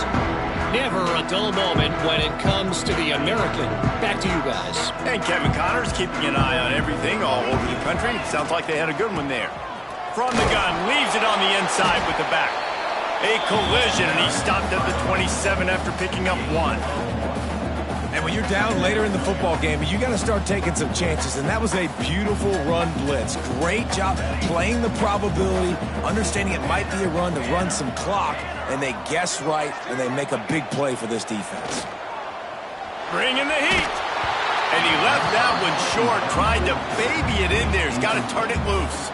Never a dull moment when it comes to the American. Back to you guys. And Kevin Connors keeping an eye on everything all over the country. Sounds like they had a good one there. From the gun, leaves it on the inside with the back. A collision, and he stopped at the 27 after picking up 1. And when you're down later in the football game, you got to start taking some chances. And that was a beautiful run blitz. Great job playing the probability, understanding it might be a run to run some clock, and they guess right, and they make a big play for this defense. Bringing the heat. And he left that one short, tried to baby it in there. He's got to turn it loose.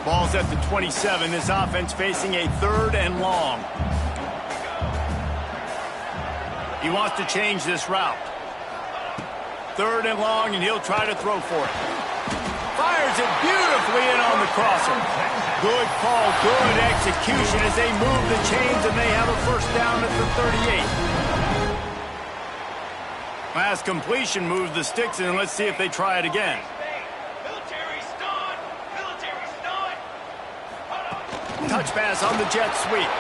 Ball's at the 27. This offense facing a 3rd and long. He wants to change this route. 3rd and long, and he'll try to throw for it. Fires it beautifully in on the crosser. Good call, good execution as they move the chains, and they have a 1st down at the 38. Last completion moves the sticks, and let's see if they try it again. Touch pass on the jet sweep.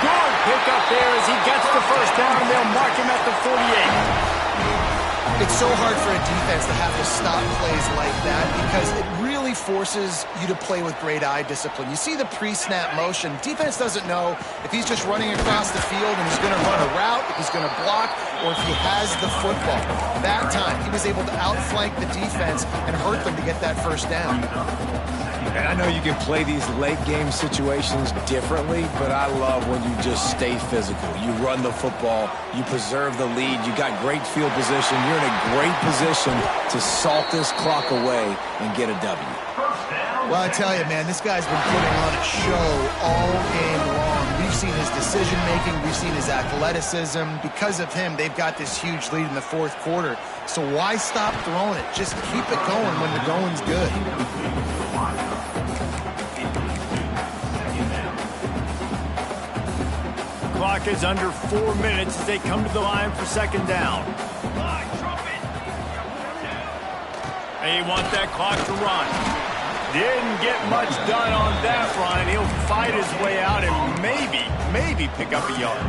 Good pickup there as he gets the first down, and they'll mark him at the 48. It's so hard for a defense to have to stop plays like that because it really forces you to play with great eye discipline. You see the pre-snap motion. Defense doesn't know if he's just running across the field and he's going to run a route, if he's going to block, or if he has the football. That time, he was able to outflank the defense and hurt them to get that first down. And I know you can play these late-game situations differently, but I love when you just stay physical. You run the football, you preserve the lead, you got great field position, you're in a great position to salt this clock away and get a W. Well, I tell you, man, this guy's been putting on a show all game long. We've seen his decision-making, we've seen his athleticism. Because of him, they've got this huge lead in the fourth quarter. So why stop throwing it? Just keep it going when the going's good. Clock is under 4 minutes as they come to the line for second down. They want that clock to run. Didn't get much done on that run. He'll fight his way out and maybe pick up a yard.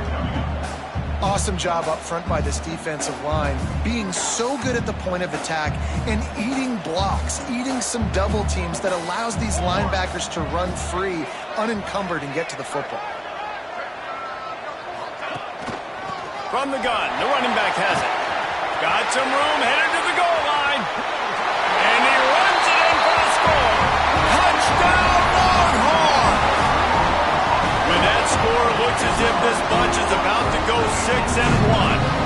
Awesome job up front by this defensive line, being so good at the point of attack and eating blocks, eating some double teams that allows these linebackers to run free, unencumbered, and get to the football. From the gun, the running back has it. Got some room, headed to the goal line. And he runs it in for the score. Touchdown, Longhorn! With that score, it looks as if this bunch is about to go 6-1.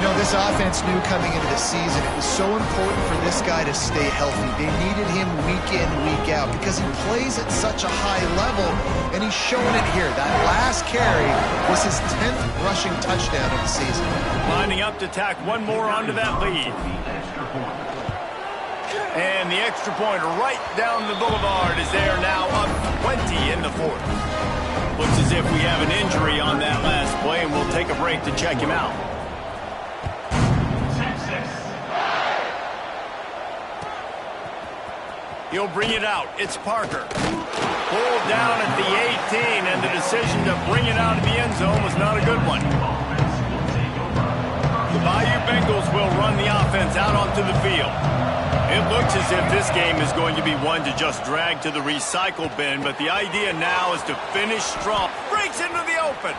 You know, this offense knew coming into the season it was so important for this guy to stay healthy. They needed him week in, week out because he plays at such a high level, and he's showing it here. That last carry was his 10th rushing touchdown of the season. Lining up to tack one more onto that lead. And the extra point right down the boulevard is there now, up 20 in the fourth. Looks as if we have an injury on that last play, and we'll take a break to check him out. He'll bring it out. It's Parker. Pulled down at the 18, and the decision to bring it out of the end zone was not a good one. The Bayou Bengals will run the offense out onto the field. It looks as if this game is going to be one to just drag to the recycle bin, but the idea now is to finish strong. Breaks into the open.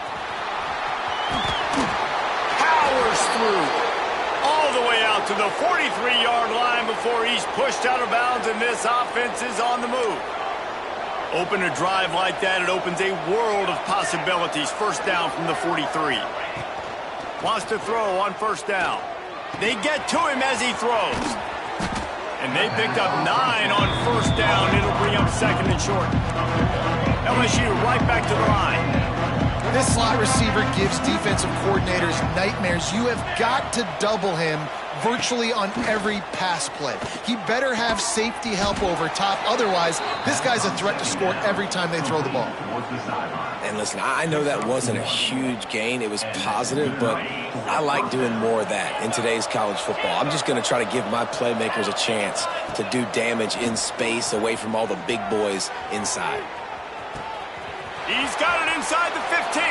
Powers through. All the way out to the 43-yard line before he's pushed out of bounds, and this offense is on the move. Open a drive like that, it opens a world of possibilities. First down from the 43. Wants to throw on first down. They get to him as he throws. And they picked up 9 on first down. It'll bring up second and short. LSU right back to the line. This slot receiver gives defensive coordinators nightmares. You have got to double him virtually on every pass play. He better have safety help over top. Otherwise, this guy's a threat to score every time they throw the ball. And listen, I know that wasn't a huge gain. It was positive, but I like doing more of that in today's college football. I'm just going to try to give my playmakers a chance to do damage in space away from all the big boys inside. He's got it inside the 15.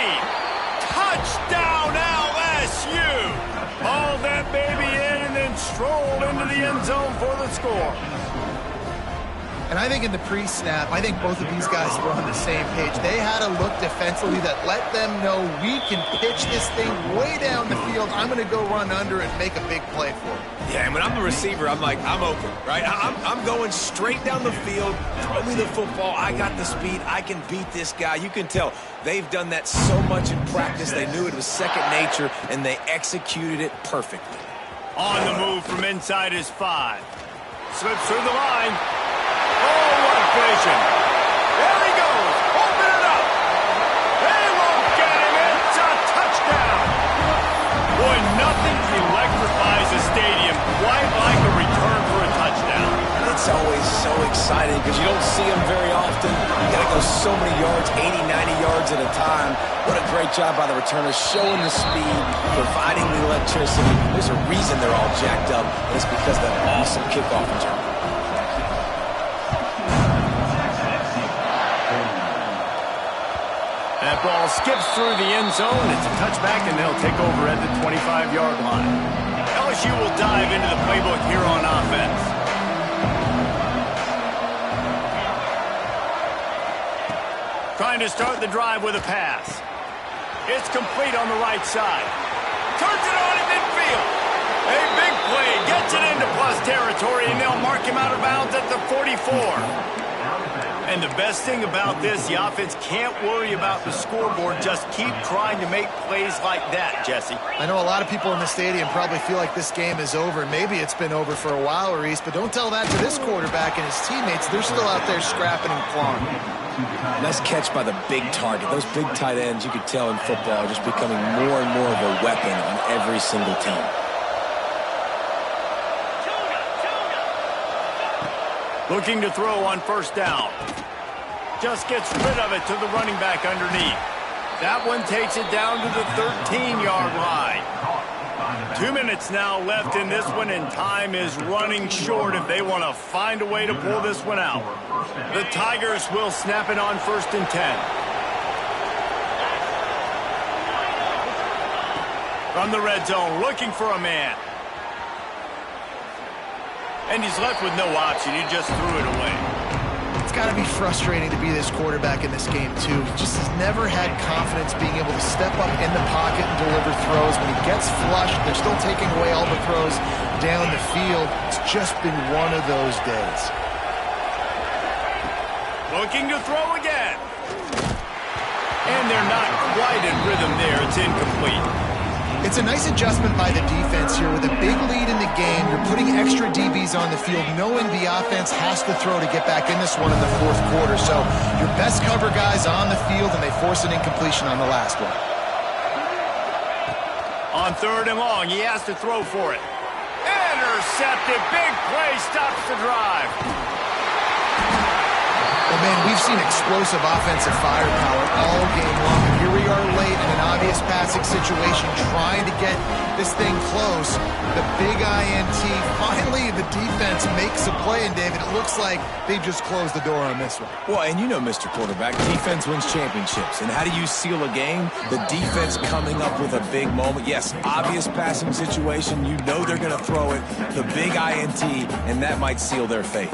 Touchdown, LSU! Hauled that baby in and then strolled into the end zone for the score. And I think in the pre-snap, I think both of these guys were on the same page. They had a look defensively that let them know we can pitch this thing way down the field. I'm going to go run under and make a big play for it. Yeah, and when I'm the receiver, I'm like, I'm open, right? I'm going straight down the field. Throw me the football. I got the speed. I can beat this guy. You can tell they've done that so much in practice. They knew it was second nature, and they executed it perfectly. On the move from inside his 5. Slips through the line. Oh, what vision. There he goes. Open it up. They won't get him. It's a touchdown. Boy, nothing electrifies a stadium quite like a return for a touchdown. It's always so exciting because you don't see them very often. You got to go so many yards, 80, 90 yards at a time. What a great job by the returners, showing the speed, providing the electricity. There's a reason they're all jacked up, and it's because of that awesome kickoff return. That ball skips through the end zone. It's a touchback, and they'll take over at the 25-yard line. LSU will dive into the playbook here on offense. Trying to start the drive with a pass. It's complete on the right side. Turns it on in midfield. A big play. Gets it into plus territory, and they'll mark him out of bounds at the 44. And the best thing about this, the offense can't worry about the scoreboard. Just keep trying to make plays like that, Jesse. I know a lot of people in the stadium probably feel like this game is over. Maybe it's been over for a while, Reese, but don't tell that to this quarterback and his teammates. They're still out there scrapping and clawing. Nice catch by the big target. Those big tight ends, you could tell in football, are just becoming more and more of a weapon on every single team. Looking to throw on first down. Just gets rid of it to the running back underneath. That one takes it down to the 13-yard line. 2 minutes now left in this one, and time is running short if they want to find a way to pull this one out. The Tigers will snap it on 1st and 10. From the red zone, looking for a man. And he's left with no option. He just threw it away. It's got to be frustrating to be this quarterback in this game, too. He just has never had confidence being able to step up in the pocket and deliver throws. When he gets flushed, they're still taking away all the throws down the field. It's just been one of those days. Looking to throw again. And they're not quite in rhythm there. It's incomplete. It's a nice adjustment by the defense here. With a big lead in the game, you're putting extra DBs on the field, knowing the offense has to throw to get back in this one in the 4th quarter. So your best cover guys on the field, and they force an incompletion on the last one. On 3rd and long, he has to throw for it. Intercepted. Big play stops the drive. Well, man, we've seen explosive offensive firepower all game long. And here we are late in an obvious passing situation, trying to get this thing close. The big INT. Finally, the defense makes a play, and David, it looks like they just closed the door on this one. Well, and you know, Mr. Quarterback, defense wins championships. And how do you seal a game? The defense coming up with a big moment. Yes, obvious passing situation. You know they're going to throw it. The big INT, and that might seal their fate.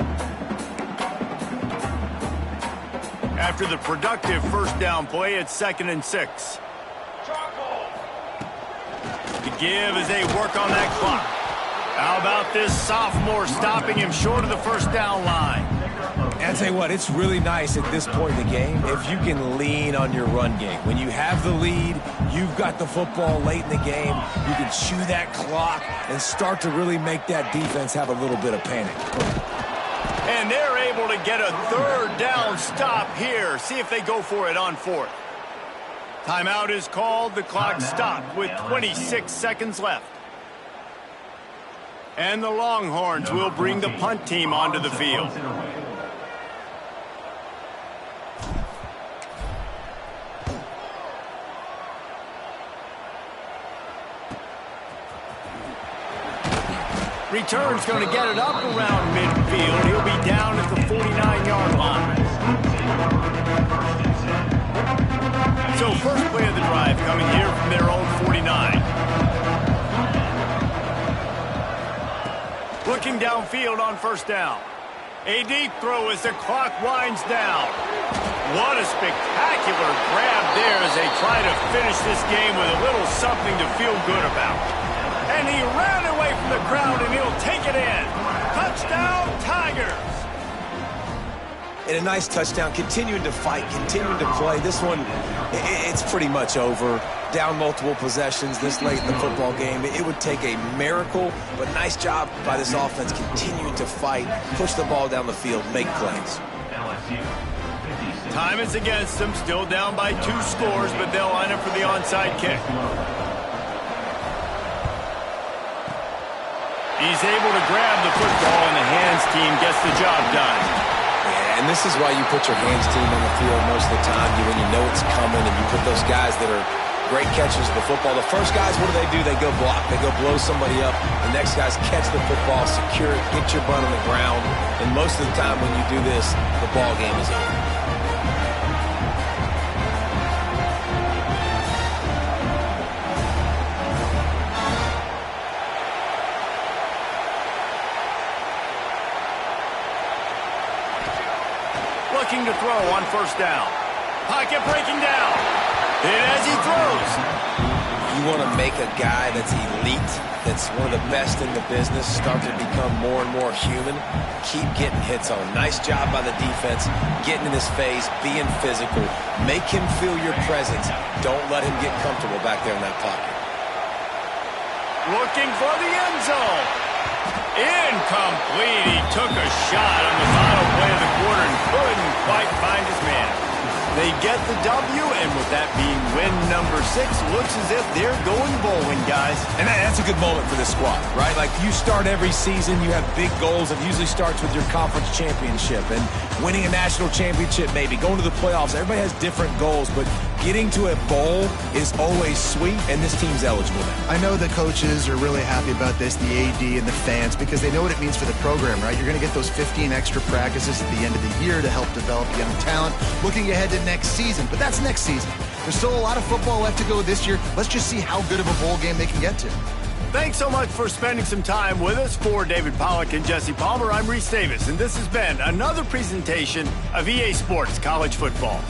After the productive first down play, it's 2nd and 6. The give as they work on that clock. How about this sophomore stopping him short of the first down line? And I'll tell you what, it's really nice at this point in the game if you can lean on your run game. When you have the lead, you've got the football late in the game, you can chew that clock and start to really make that defense have a little bit of panic. And they're able to get a 3rd down stop here. See if they go for it on 4th. Timeout is called. The clock stopped with 26 seconds left. And the Longhorns will bring the punt team onto the field. Return's going to get it up around midfield. He'll be down at the 49-yard line. So first play of the drive coming here from their own 49. Looking downfield on first down. A deep throw as the clock winds down. What a spectacular grab there as they try to finish this game with a little something to feel good about. And he ran away from the crowd, and he'll take it in. Touchdown, Tigers! And a nice touchdown, continuing to fight, continuing to play. This one, it's pretty much over. Down multiple possessions this late in the football game. It would take a miracle, but nice job by this offense continuing to fight, push the ball down the field, make plays. Time is against them, still down by 2 scores, but they'll line up for the onside kick. He's able to grab the football, and the hands team gets the job done. Yeah, and this is why you put your hands team on the field most of the time, when you know it's coming, and you put those guys that are great catchers of the football. The first guys, what do? They go block. They go blow somebody up. The next guys catch the football, secure it, get your butt on the ground. And most of the time when you do this, the ball game is over. on first down. Pocket breaking down. And as he throws. You want to make a guy that's elite, that's one of the best in the business, start to become more and more human. Keep getting hits on him. Nice job by the defense, getting in his face, being physical. Make him feel your presence. Don't let him get comfortable back there in that pocket. Looking for the end zone. Incomplete. He took a shot on the final play of the quarter and couldn't quite find his man. They get the W, and with that being win number 6, looks as if they're going bowling, guys. And that's a good moment for this squad, right? Like, you start every season, you have big goals. It usually starts with your conference championship and winning a national championship, maybe going to the playoffs. Everybody has different goals, but getting to a bowl is always sweet, and this team's eligible now. I know the coaches are really happy about this, the AD and the fans, because they know what it means for the program, right? You're going to get those 15 extra practices at the end of the year to help develop young talent, looking ahead to next season. But that's next season. There's still a lot of football left to go this year. Let's just see how good of a bowl game they can get to. Thanks so much for spending some time with us. For David Pollack and Jesse Palmer, I'm Reese Davis, and this has been another presentation of EA Sports College Football.